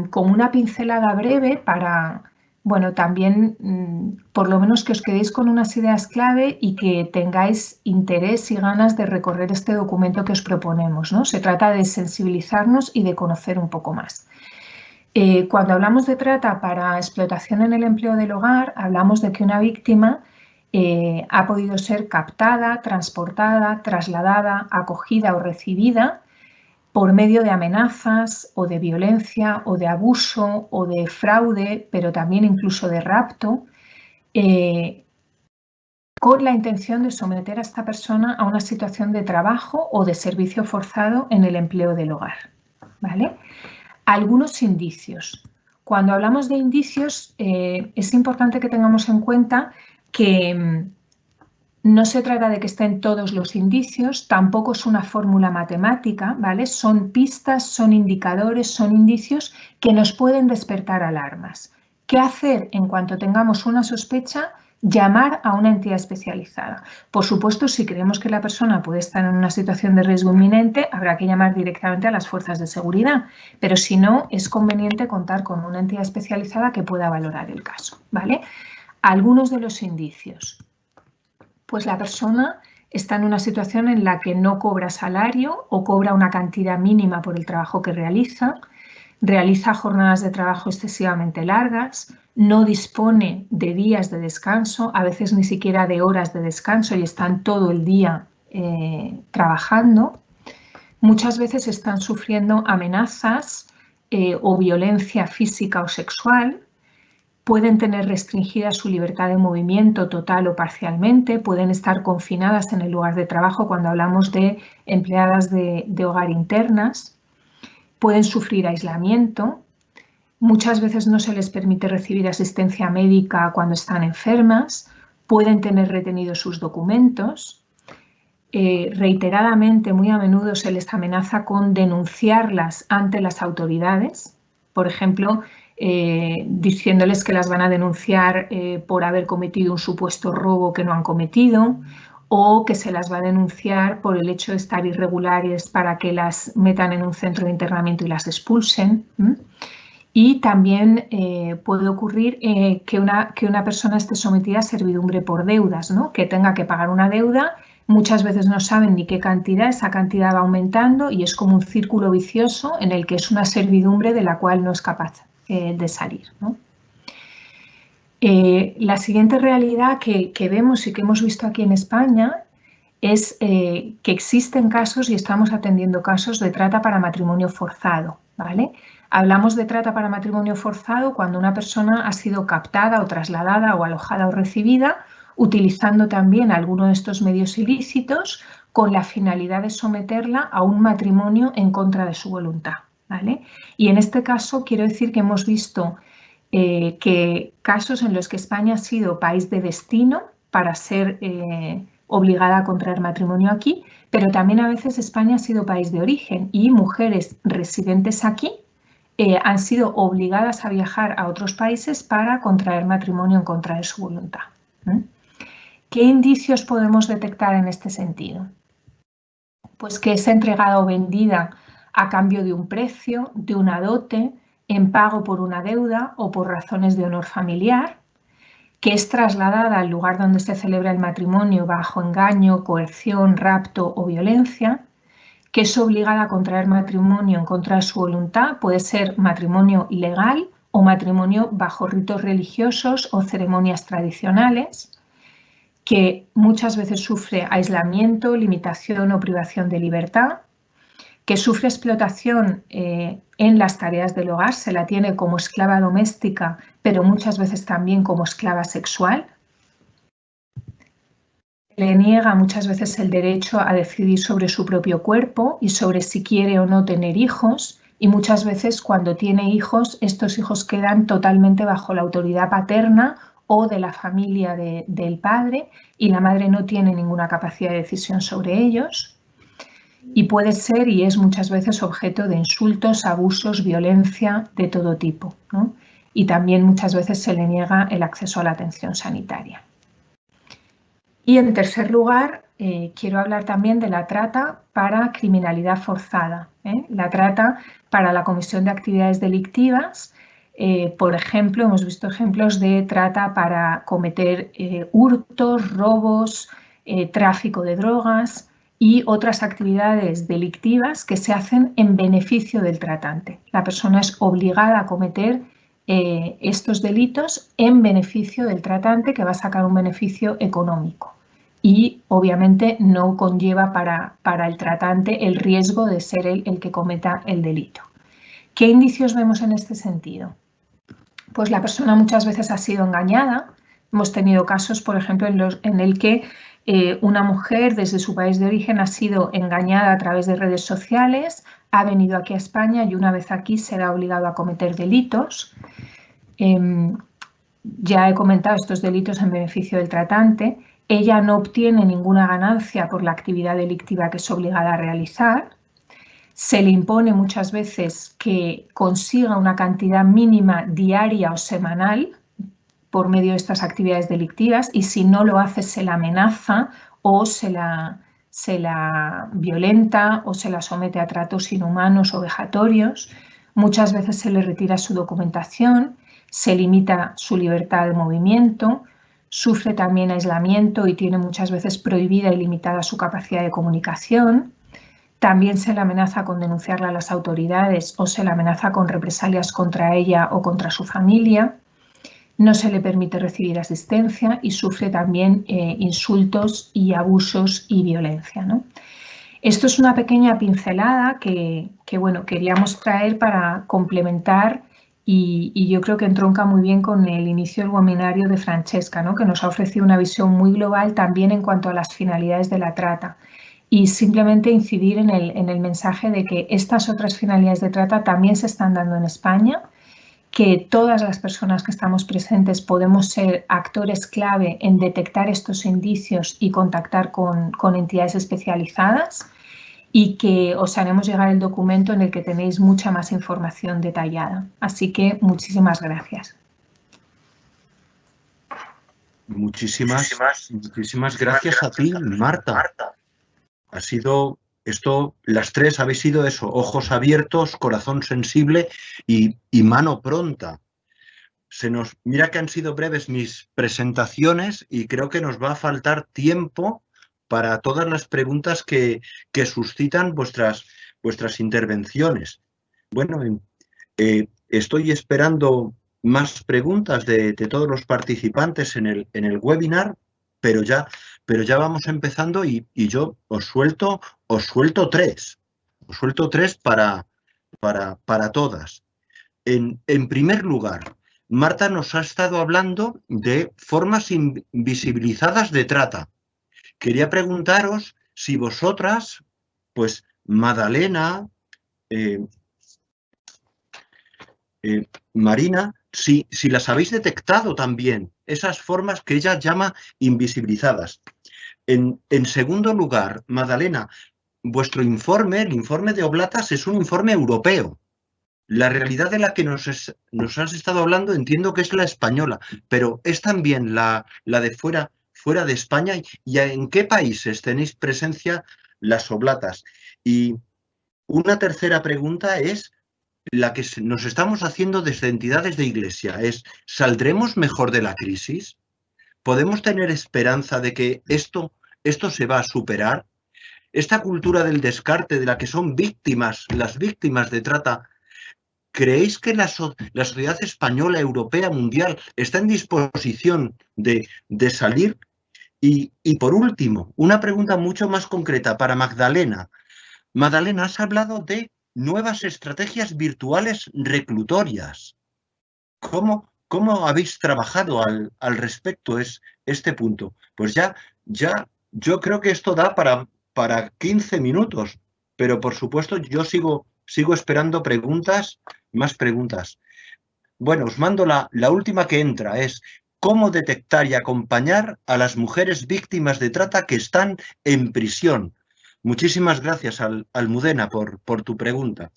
con una pincelada breve para, bueno, también por lo menos que os quedéis con unas ideas clave y que tengáis interés y ganas de recorrer este documento que os proponemos, ¿no? Se trata de sensibilizarnos y de conocer un poco más. Cuando hablamos de trata para explotación en el empleo del hogar, hablamos de que una víctima ha podido ser captada, transportada, trasladada, acogida o recibida por medio de amenazas o de violencia o de abuso o de fraude, pero también incluso de rapto, con la intención de someter a esta persona a una situación de trabajo o de servicio forzado en el empleo del hogar, ¿vale? Algunos indicios. Cuando hablamos de indicios, es importante que tengamos en cuenta que no se trata de que estén todos los indicios, tampoco es una fórmula matemática, ¿vale? Son pistas, son indicadores, son indicios que nos pueden despertar alarmas. ¿Qué hacer en cuanto tengamos una sospecha? Llamar a una entidad especializada. Por supuesto, si creemos que la persona puede estar en una situación de riesgo inminente, habrá que llamar directamente a las fuerzas de seguridad, pero si no, es conveniente contar con una entidad especializada que pueda valorar el caso, ¿vale? Algunos de los indicios. Pues la persona está en una situación en la que no cobra salario o cobra una cantidad mínima por el trabajo que realiza jornadas de trabajo excesivamente largas, no dispone de días de descanso, a veces ni siquiera de horas de descanso y están todo el día trabajando. Muchas veces están sufriendo amenazas o violencia física o sexual. Pueden tener restringida su libertad de movimiento total o parcialmente, pueden estar confinadas en el lugar de trabajo cuando hablamos de empleadas de hogar internas, pueden sufrir aislamiento, muchas veces no se les permite recibir asistencia médica cuando están enfermas, pueden tener retenidos sus documentos, reiteradamente, muy a menudo se les amenaza con denunciarlas ante las autoridades, por ejemplo, diciéndoles que las van a denunciar por haber cometido un supuesto robo que no han cometido o que se las va a denunciar por el hecho de estar irregulares para que las metan en un centro de internamiento y las expulsen. Y también puede ocurrir que una persona esté sometida a servidumbre por deudas, ¿no? Que tenga que pagar una deuda, muchas veces no saben ni qué cantidad, esa cantidad va aumentando y es como un círculo vicioso en el que es una servidumbre de la cual no es capaz de salir, ¿no? La siguiente realidad que vemos y que hemos visto aquí en España es que existen casos y estamos atendiendo casos de trata para matrimonio forzado, ¿vale? Hablamos de trata para matrimonio forzado cuando una persona ha sido captada o trasladada o alojada o recibida utilizando también alguno de estos medios ilícitos con la finalidad de someterla a un matrimonio en contra de su voluntad, ¿vale? Y en este caso quiero decir que hemos visto que casos en los que España ha sido país de destino para ser obligada a contraer matrimonio aquí, pero también a veces España ha sido país de origen y mujeres residentes aquí han sido obligadas a viajar a otros países para contraer matrimonio en contra de su voluntad. ¿Qué indicios podemos detectar en este sentido? Pues que es entregada o vendida a cambio de un precio, de una dote, en pago por una deuda o por razones de honor familiar, que es trasladada al lugar donde se celebra el matrimonio bajo engaño, coerción, rapto o violencia, que es obligada a contraer matrimonio en contra de su voluntad, puede ser matrimonio ilegal o matrimonio bajo ritos religiosos o ceremonias tradicionales, que muchas veces sufre aislamiento, limitación o privación de libertad, que sufre explotación en las tareas del hogar, se la tiene como esclava doméstica, pero muchas veces también como esclava sexual. le niega muchas veces el derecho a decidir sobre su propio cuerpo y sobre si quiere o no tener hijos, y muchas veces cuando tiene hijos, estos hijos quedan totalmente bajo la autoridad paterna o de la familia del padre, y la madre no tiene ninguna capacidad de decisión sobre ellos. Y puede ser y es muchas veces objeto de insultos, abusos, violencia de todo tipo, ¿no? Y también muchas veces se le niega el acceso a la atención sanitaria. Y en tercer lugar, quiero hablar también de la trata para criminalidad forzada, la trata para la comisión de actividades delictivas. Por ejemplo, hemos visto ejemplos de trata para cometer hurtos, robos, tráfico de drogas y otras actividades delictivas que se hacen en beneficio del tratante. La persona es obligada a cometer estos delitos en beneficio del tratante, que va a sacar un beneficio económico. Y obviamente no conlleva para el tratante el riesgo de ser él el que cometa el delito. ¿Qué indicios vemos en este sentido? Pues la persona muchas veces ha sido engañada. Hemos tenido casos, por ejemplo, en el que una mujer desde su país de origen ha sido engañada a través de redes sociales, ha venido aquí a España y una vez aquí será obligado a cometer delitos. Ya he comentado estos delitos en beneficio del tratante. Ella no obtiene ninguna ganancia por la actividad delictiva que es obligada a realizar. Se le impone muchas veces que consiga una cantidad mínima diaria o semanal por medio de estas actividades delictivas, y si no lo hace se la amenaza o se la violenta o se la somete a tratos inhumanos o vejatorios. Muchas veces se le retira su documentación, se limita su libertad de movimiento, sufre también aislamiento y tiene muchas veces prohibida y limitada su capacidad de comunicación. También se le amenaza con denunciarla a las autoridades o se le amenaza con represalias contra ella o contra su familia. No se le permite recibir asistencia y sufre también insultos y abusos y violencia, ¿no? Esto es una pequeña pincelada que bueno, queríamos traer para complementar y yo creo que entronca muy bien con el inicio del webinario de Francesca, ¿no? Que nos ha ofrecido una visión muy global también en cuanto a las finalidades de la trata. Y simplemente incidir en el mensaje de que estas otras finalidades de trata también se están dando en España, que todas las personas que estamos presentes podemos ser actores clave en detectar estos indicios y contactar con entidades especializadas, y que os haremos llegar el documento en el que tenéis mucha más información detallada. Así que muchísimas gracias. Muchísimas gracias a ti, Marta. Ha sido esto, las tres habéis sido eso, ojos abiertos, corazón sensible y mano pronta. Mira que han sido breves mis presentaciones y creo que nos va a faltar tiempo para todas las preguntas que suscitan vuestras intervenciones. Bueno, estoy esperando más preguntas de todos los participantes en el webinar, pero ya vamos empezando y yo os suelto tres. Os suelto tres para todas. En primer lugar, Marta nos ha estado hablando de formas invisibilizadas de trata. Quería preguntaros si vosotras, pues Madalena, Marina, si las habéis detectado también, esas formas que ella llama invisibilizadas. En segundo lugar, Madalena, vuestro informe, el informe de Oblatas, es un informe europeo. La realidad de la que nos has estado hablando entiendo que es la española, pero es también la de fuera de España. ¿Y en qué países tenéis presencia las Oblatas? Y una tercera pregunta es la que nos estamos haciendo desde entidades de Iglesia, es ¿saldremos mejor de la crisis? ¿Podemos tener esperanza de que esto se va a superar? Esta cultura del descarte de la que son las víctimas de trata, ¿creéis que la sociedad española, europea, mundial está en disposición de salir? Y por último, una pregunta mucho más concreta para Magdalena. Magdalena, has hablado de nuevas estrategias virtuales reclutorias. ¿Cómo habéis trabajado al respecto este punto? Pues ya yo creo que esto da para 15 minutos, pero por supuesto yo sigo esperando preguntas, más preguntas. Bueno, os mando la última que entra, es cómo detectar y acompañar a las mujeres víctimas de trata que están en prisión. Muchísimas gracias, Almudena, por tu pregunta.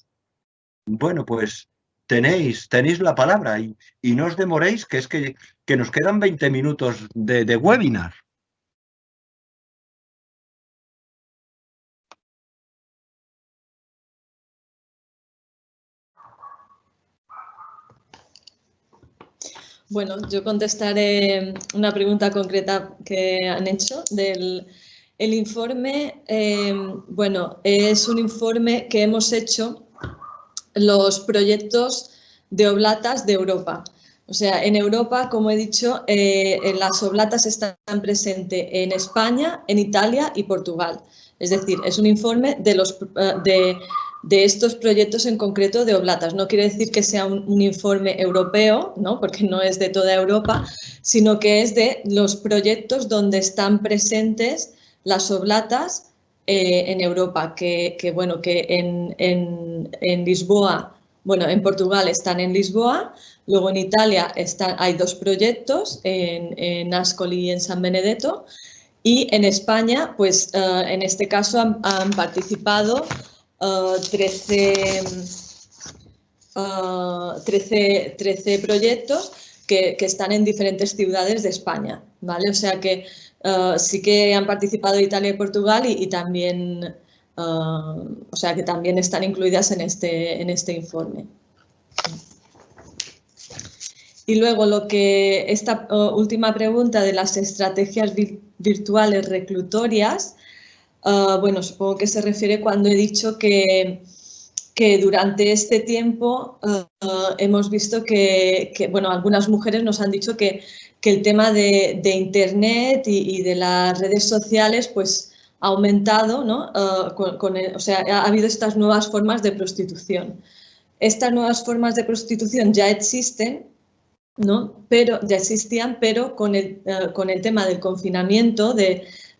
Bueno, pues tenéis la palabra y no os demoréis, que es que nos quedan 20 minutos de webinar. Bueno, yo contestaré una pregunta concreta que han hecho del informe. Bueno, es un informe que hemos hecho los proyectos de oblatas de Europa. O sea, en Europa, como he dicho, las oblatas están presentes en España, en Italia y Portugal. Es decir, es un informe de estos proyectos en concreto de oblatas. No quiere decir que sea un informe europeo, ¿no? Porque no es de toda Europa, sino que es de los proyectos donde están presentes las oblatas en Europa, que en Lisboa, bueno, en Portugal están en Lisboa, luego en Italia hay 2 proyectos, en Ascoli y en San Benedetto, y en España, pues en este caso han participado 13 proyectos que están en diferentes ciudades de España, ¿vale? O sea que sí que han participado Italia y Portugal y también, o sea que también están incluidas en este informe. Y luego esta última pregunta de las estrategias virtuales reclutorias, bueno, supongo que se refiere cuando he dicho que durante este tiempo hemos visto que, bueno, algunas mujeres nos han dicho que el tema de Internet y de las redes sociales pues ha aumentado, ¿no? O sea, ha habido estas nuevas formas de prostitución. Estas nuevas formas de prostitución ya existen, ¿no? Ya existían, pero con el tema del confinamiento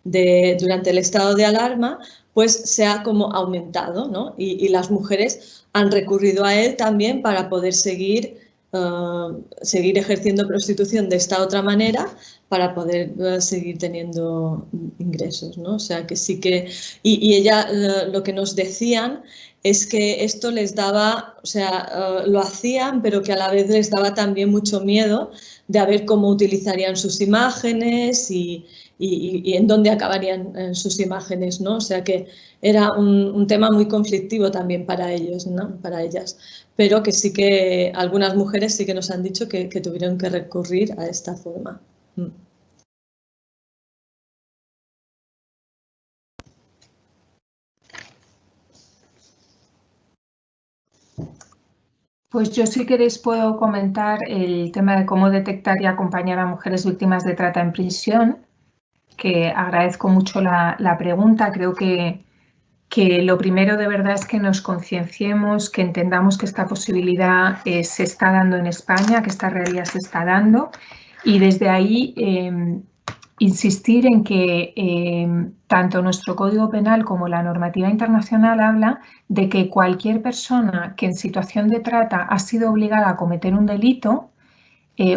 durante el estado de alarma, pues se ha como aumentado, ¿no? Y las mujeres han recurrido a él también para poder seguir ejerciendo prostitución de esta otra manera, para poder seguir teniendo ingresos, ¿no? O sea que sí que... Y ella lo que nos decían es que esto les daba, o sea, lo hacían, pero que a la vez les daba también mucho miedo de a ver cómo utilizarían sus imágenes y en dónde acabarían sus imágenes, ¿no? O sea que era un tema muy conflictivo también para ellos, ¿no? Para ellas, pero que sí que algunas mujeres sí que nos han dicho que tuvieron que recurrir a esta forma. Pues yo, si queréis, puedo comentar el tema de cómo detectar y acompañar a mujeres víctimas de trata en prisión, que agradezco mucho la pregunta. Creo que lo primero de verdad es que nos concienciemos, que entendamos que esta posibilidad se está dando en España, que esta realidad se está dando, y desde ahí insistir en que tanto nuestro Código Penal como la normativa internacional habla de que cualquier persona que en situación de trata ha sido obligada a cometer un delito,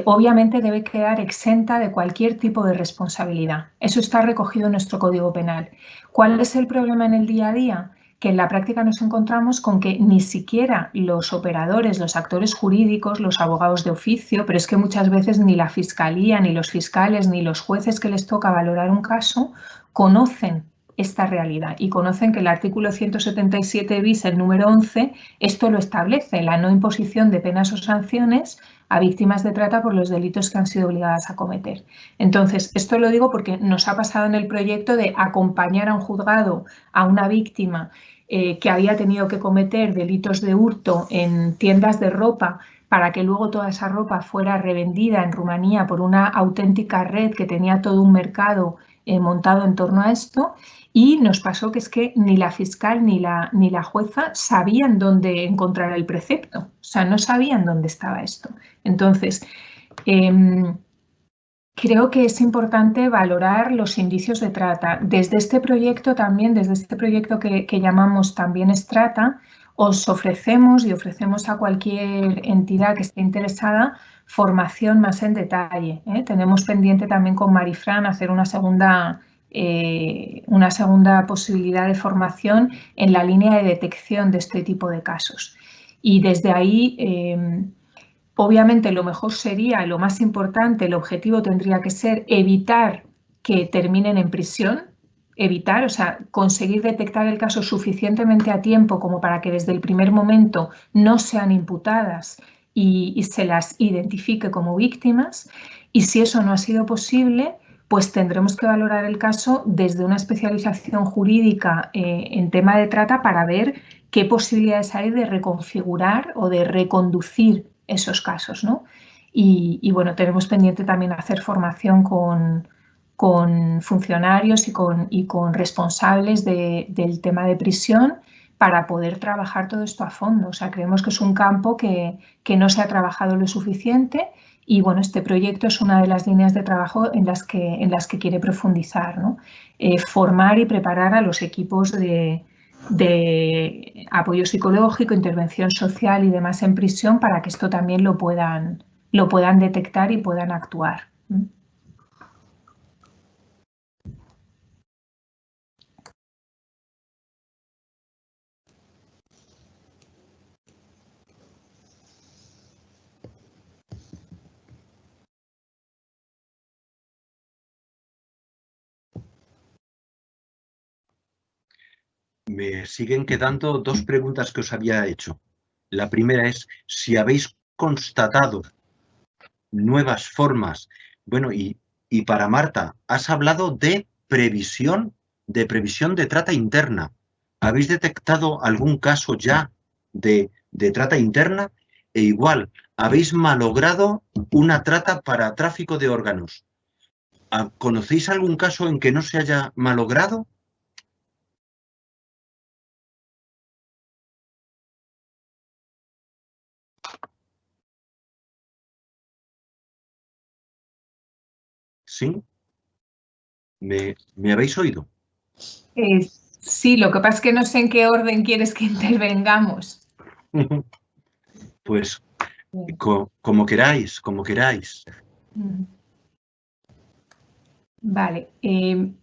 obviamente debe quedar exenta de cualquier tipo de responsabilidad. Eso está recogido en nuestro Código Penal. ¿Cuál es el problema en el día a día? Que en la práctica nos encontramos con que ni siquiera los operadores, los actores jurídicos, los abogados de oficio, pero es que muchas veces ni la Fiscalía, ni los fiscales, ni los jueces que les toca valorar un caso, conocen esta realidad y conocen que el artículo 177 bis, el número 11, esto lo establece, la no imposición de penas o sanciones a víctimas de trata por los delitos que han sido obligadas a cometer. Entonces, esto lo digo porque nos ha pasado en el proyecto de acompañar a un juzgado a una víctima que había tenido que cometer delitos de hurto en tiendas de ropa para que luego toda esa ropa fuera revendida en Rumanía por una auténtica red que tenía todo un mercado montado en torno a esto. Y nos pasó que es que ni la fiscal ni la jueza sabían dónde encontrar el precepto, o sea, no sabían dónde estaba esto. Entonces, ¿qué creo que es importante valorar los indicios de trata. Desde este proyecto también, desde este proyecto que llamamos También es Trata, os ofrecemos y ofrecemos a cualquier entidad que esté interesada formación más en detalle. Tenemos pendiente también con Marifran hacer una segunda posibilidad de formación en la línea de detección de este tipo de casos. Y desde ahí, obviamente lo mejor sería, lo más importante, el objetivo tendría que ser evitar que terminen en prisión, o sea, conseguir detectar el caso suficientemente a tiempo como para que desde el primer momento no sean imputadas y se las identifique como víctimas. Y si eso no ha sido posible, pues tendremos que valorar el caso desde una especialización jurídica en tema de trata para ver qué posibilidades hay de reconfigurar o de reconducir esos casos, ¿no? Y bueno, tenemos pendiente también hacer formación con funcionarios y con responsables del tema de prisión para poder trabajar todo esto a fondo. O sea, creemos que es un campo que no se ha trabajado lo suficiente y bueno, este proyecto es una de las líneas de trabajo en las que quiere profundizar, ¿no? Formar y preparar a los equipos de apoyo psicológico, intervención social y demás en prisión para que esto también lo puedan detectar y puedan actuar. Me siguen quedando dos preguntas que os había hecho. La primera es si habéis constatado nuevas formas. Bueno, y para Marta, has hablado de previsión de trata interna. ¿Habéis detectado algún caso ya de trata interna? E igual, ¿habéis malogrado una trata para tráfico de órganos? ¿Conocéis algún caso en que no se haya malogrado? ¿Sí? ¿Me habéis oído? Sí, lo que pasa es que no sé en qué orden quieres que intervengamos. Pues como queráis, como queráis. Vale. El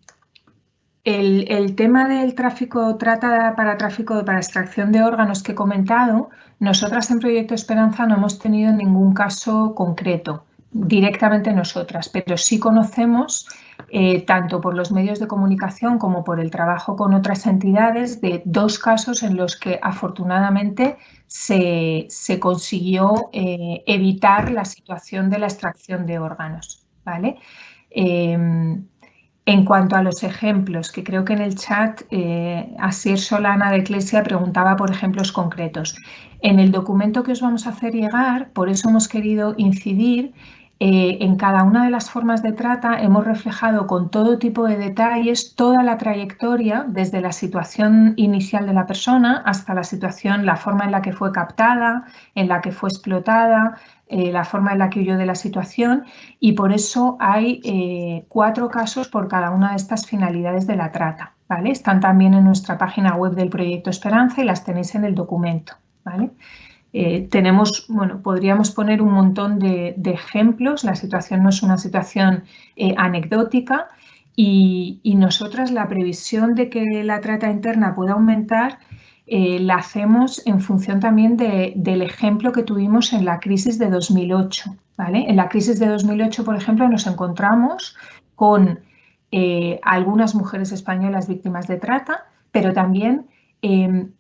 tema del trata para extracción de órganos que he comentado, nosotras en Proyecto Esperanza no hemos tenido ningún caso concreto, directamente nosotras, pero sí conocemos, tanto por los medios de comunicación como por el trabajo con otras entidades, de dos casos en los que afortunadamente se consiguió evitar la situación de la extracción de órganos, ¿vale? En cuanto a los ejemplos, que creo que en el chat Asier Solana de Eclesia preguntaba por ejemplos concretos. En el documento que os vamos a hacer llegar, por eso hemos querido incidir en cada una de las formas de trata, hemos reflejado con todo tipo de detalles toda la trayectoria, desde la situación inicial de la persona hasta la forma en la que fue captada, en la que fue explotada, la forma en la que huyó de la situación, y por eso hay 4 casos por cada una de estas finalidades de la trata, ¿vale? Están también en nuestra página web del Proyecto Esperanza y las tenéis en el documento, ¿vale? Podríamos poner un montón de ejemplos. La situación no es una situación anecdótica y nosotras la previsión de que la trata interna pueda aumentar la hacemos en función también del ejemplo que tuvimos en la crisis de 2008, ¿vale? En la crisis de 2008, por ejemplo, nos encontramos con algunas mujeres españolas víctimas de trata, pero también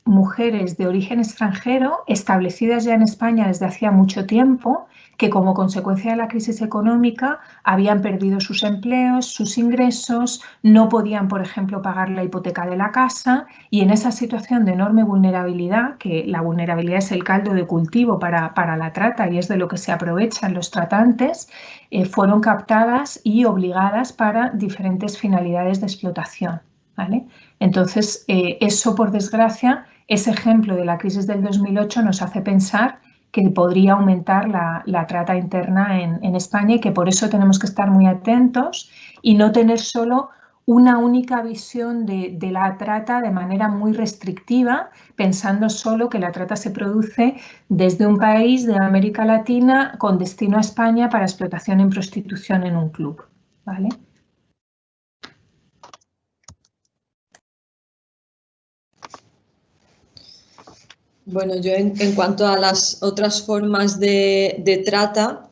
mujeres de origen extranjero establecidas ya en España desde hacía mucho tiempo, que como consecuencia de la crisis económica habían perdido sus empleos, sus ingresos, no podían, por ejemplo, pagar la hipoteca de la casa, y en esa situación de enorme vulnerabilidad, que la vulnerabilidad es el caldo de cultivo para la trata y es de lo que se aprovechan los tratantes, fueron captadas y obligadas para diferentes finalidades de explotación, ¿vale? Entonces, eso, por desgracia, ese ejemplo de la crisis del 2008 nos hace pensar que podría aumentar la trata interna en España, y que por eso tenemos que estar muy atentos y no tener solo una única visión de la trata de manera muy restrictiva, pensando solo que la trata se produce desde un país de América Latina con destino a España para explotación en prostitución en un club, ¿vale? Bueno, yo en cuanto a las otras formas de trata,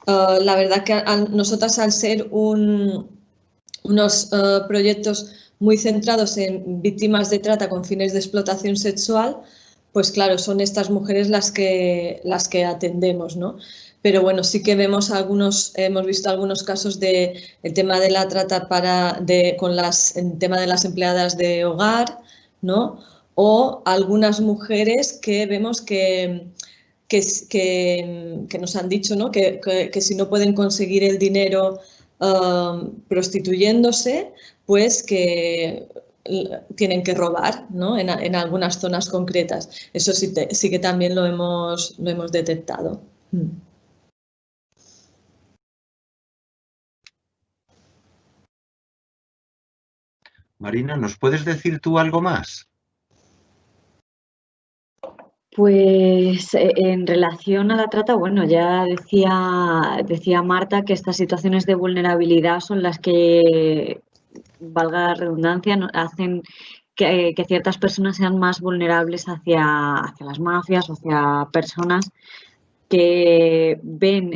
la verdad que nosotras, al ser unos proyectos muy centrados en víctimas de trata con fines de explotación sexual, pues claro, son estas mujeres las que atendemos, ¿no? Pero bueno, sí que hemos visto algunos casos de el tema de la trata el tema de las empleadas de hogar, ¿no? O algunas mujeres que vemos que nos han dicho, ¿no? que si no pueden conseguir el dinero prostituyéndose, pues que tienen que robar, ¿no? en algunas zonas concretas. Eso sí que también lo hemos detectado. Marina, ¿nos puedes decir tú algo más? Pues en relación a la trata, bueno, ya decía Marta que estas situaciones de vulnerabilidad son las que, valga la redundancia, hacen que ciertas personas sean más vulnerables hacia las mafias, hacia personas que ven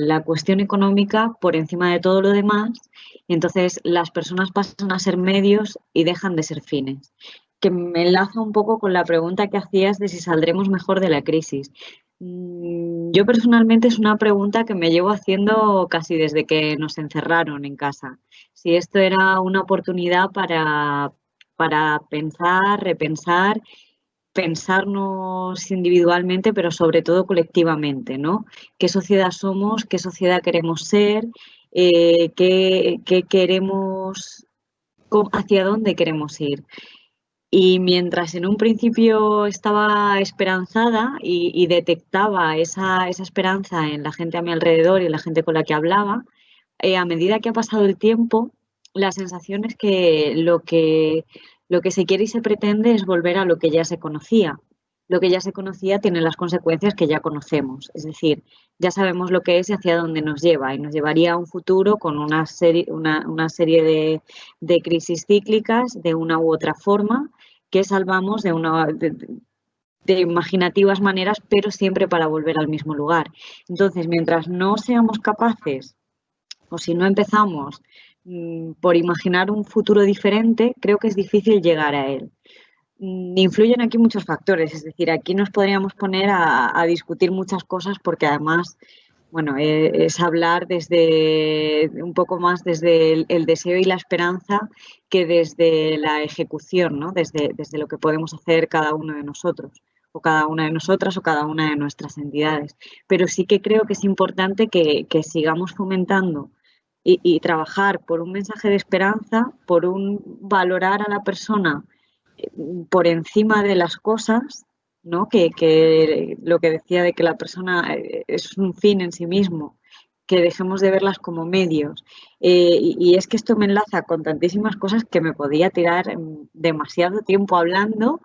la cuestión económica por encima de todo lo demás, y entonces las personas pasan a ser medios y dejan de ser fines. Que me enlaza un poco con la pregunta que hacías de si saldremos mejor de la crisis. Yo personalmente es una pregunta que me llevo haciendo casi desde que nos encerraron en casa. Si esto era una oportunidad para pensar, repensar, pensarnos individualmente, pero sobre todo colectivamente, ¿no? ¿Qué sociedad somos? ¿Qué sociedad queremos ser? ¿Qué queremos? ¿Hacia dónde queremos ir? Y mientras en un principio estaba esperanzada y detectaba esa esperanza en la gente a mi alrededor y en la gente con la que hablaba, a medida que ha pasado el tiempo, la sensación es que lo que se quiere y se pretende es volver a lo que ya se conocía. Lo que ya se conocía tiene las consecuencias que ya conocemos, es decir, ya sabemos lo que es y hacia dónde nos lleva, y nos llevaría a un futuro con una serie de crisis cíclicas de una u otra forma, que salvamos de imaginativas maneras, pero siempre para volver al mismo lugar. Entonces, mientras no seamos capaces, o si no empezamos por imaginar un futuro diferente, creo que es difícil llegar a él. Influyen aquí muchos factores, es decir, aquí nos podríamos poner a discutir muchas cosas, porque además, bueno, es hablar desde un poco más desde el deseo y la esperanza que desde la ejecución, ¿no? Desde lo que podemos hacer cada uno de nosotros, o cada una de nosotras, o cada una de nuestras entidades. Pero sí que creo que es importante que sigamos fomentando y trabajar por un mensaje de esperanza, por un valorar a la persona por encima de las cosas, ¿no? Que lo que decía de que la persona es un fin en sí mismo, que dejemos de verlas como medios. Y es que esto me enlaza con tantísimas cosas que me podía tirar demasiado tiempo hablando,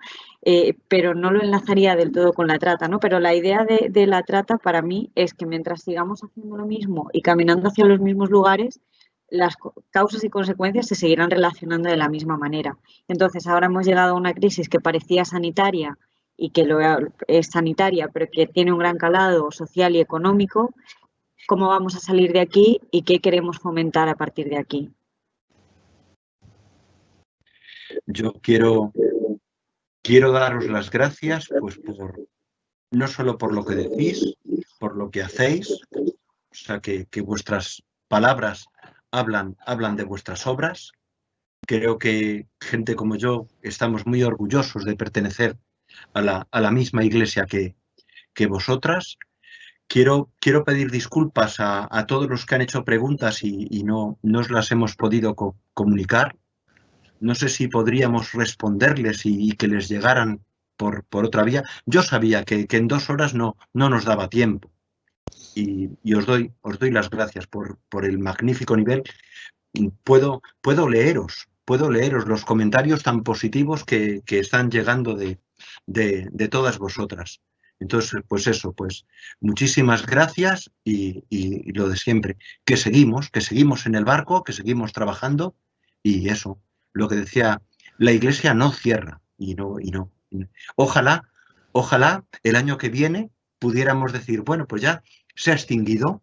pero no lo enlazaría del todo con la trata, ¿no? Pero la idea de la trata para mí es que mientras sigamos haciendo lo mismo y caminando hacia los mismos lugares, las causas y consecuencias se seguirán relacionando de la misma manera. Entonces, ahora hemos llegado a una crisis que parecía sanitaria y que es sanitaria, pero que tiene un gran calado social y económico. ¿Cómo vamos a salir de aquí y qué queremos fomentar a partir de aquí? Yo quiero daros las gracias, pues no solo por lo que decís, por lo que hacéis, o sea, que vuestras palabras hablan de vuestras obras. Creo que gente como yo estamos muy orgullosos de pertenecer a la misma iglesia que vosotras. Quiero pedir disculpas a todos los que han hecho preguntas y no os las hemos podido comunicar. No sé si podríamos responderles y que les llegaran por otra vía. Yo sabía que en 2 horas no nos daba tiempo. Y os doy las gracias por el magnífico nivel. Puedo leeros los comentarios tan positivos que están llegando de todas vosotras. Entonces, pues eso, pues muchísimas gracias y lo de siempre, que seguimos en el barco, que seguimos trabajando y eso, lo que decía, la Iglesia no cierra y no. Ojalá el año que viene pudiéramos decir, bueno, pues ya se ha extinguido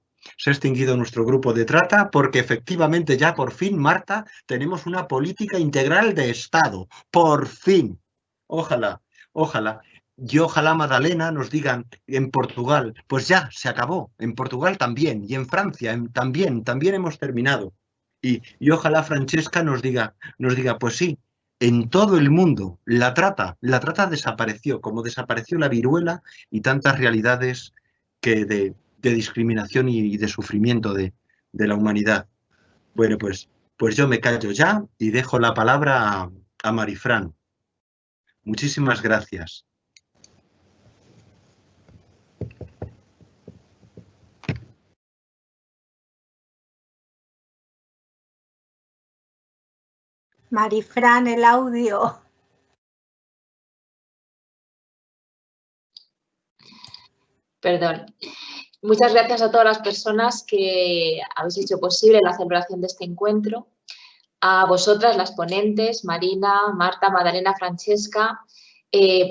nuestro grupo de trata porque efectivamente ya por fin, Marta, tenemos una política integral de Estado. Por fin. Ojalá. Y ojalá, Magdalena, nos digan en Portugal, pues ya, se acabó. En Portugal también. Y en Francia también hemos terminado. Y ojalá Francesca nos diga, pues sí, en todo el mundo la trata desapareció, como desapareció la viruela y tantas realidades que de discriminación y de sufrimiento de la humanidad. Bueno, pues yo me callo ya y dejo la palabra a Marifran. Muchísimas gracias. Marifran, el audio. Perdón. Muchas gracias a todas las personas que habéis hecho posible la celebración de este encuentro. A vosotras, las ponentes, Marina, Marta, Magdalena, Francesca,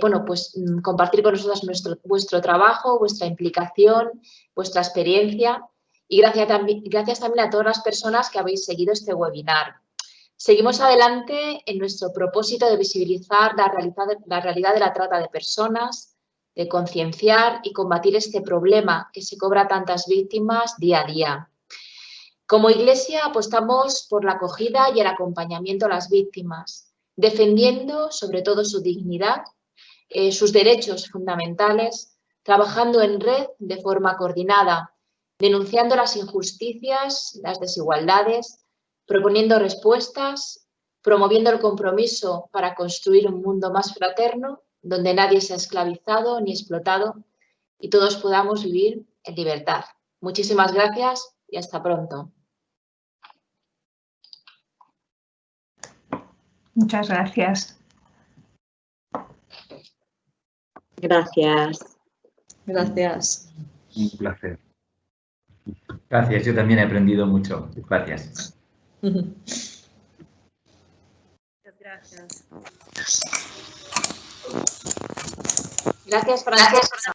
bueno, pues compartir con nosotras vuestro trabajo, vuestra implicación, vuestra experiencia y gracias también a todas las personas que habéis seguido este webinar. Seguimos adelante en nuestro propósito de visibilizar la realidad de la trata de personas, de concienciar y combatir este problema que se cobra a tantas víctimas día a día. Como Iglesia apostamos por la acogida y el acompañamiento a las víctimas, defendiendo sobre todo su dignidad, sus derechos fundamentales, trabajando en red de forma coordinada, denunciando las injusticias, las desigualdades, proponiendo respuestas, promoviendo el compromiso para construir un mundo más fraterno, donde nadie sea esclavizado ni explotado y todos podamos vivir en libertad. Muchísimas gracias y hasta pronto. Muchas gracias. Gracias. Gracias. Un placer. Gracias, yo también he aprendido mucho. Gracias. Muchas gracias. Gracias, Francesca.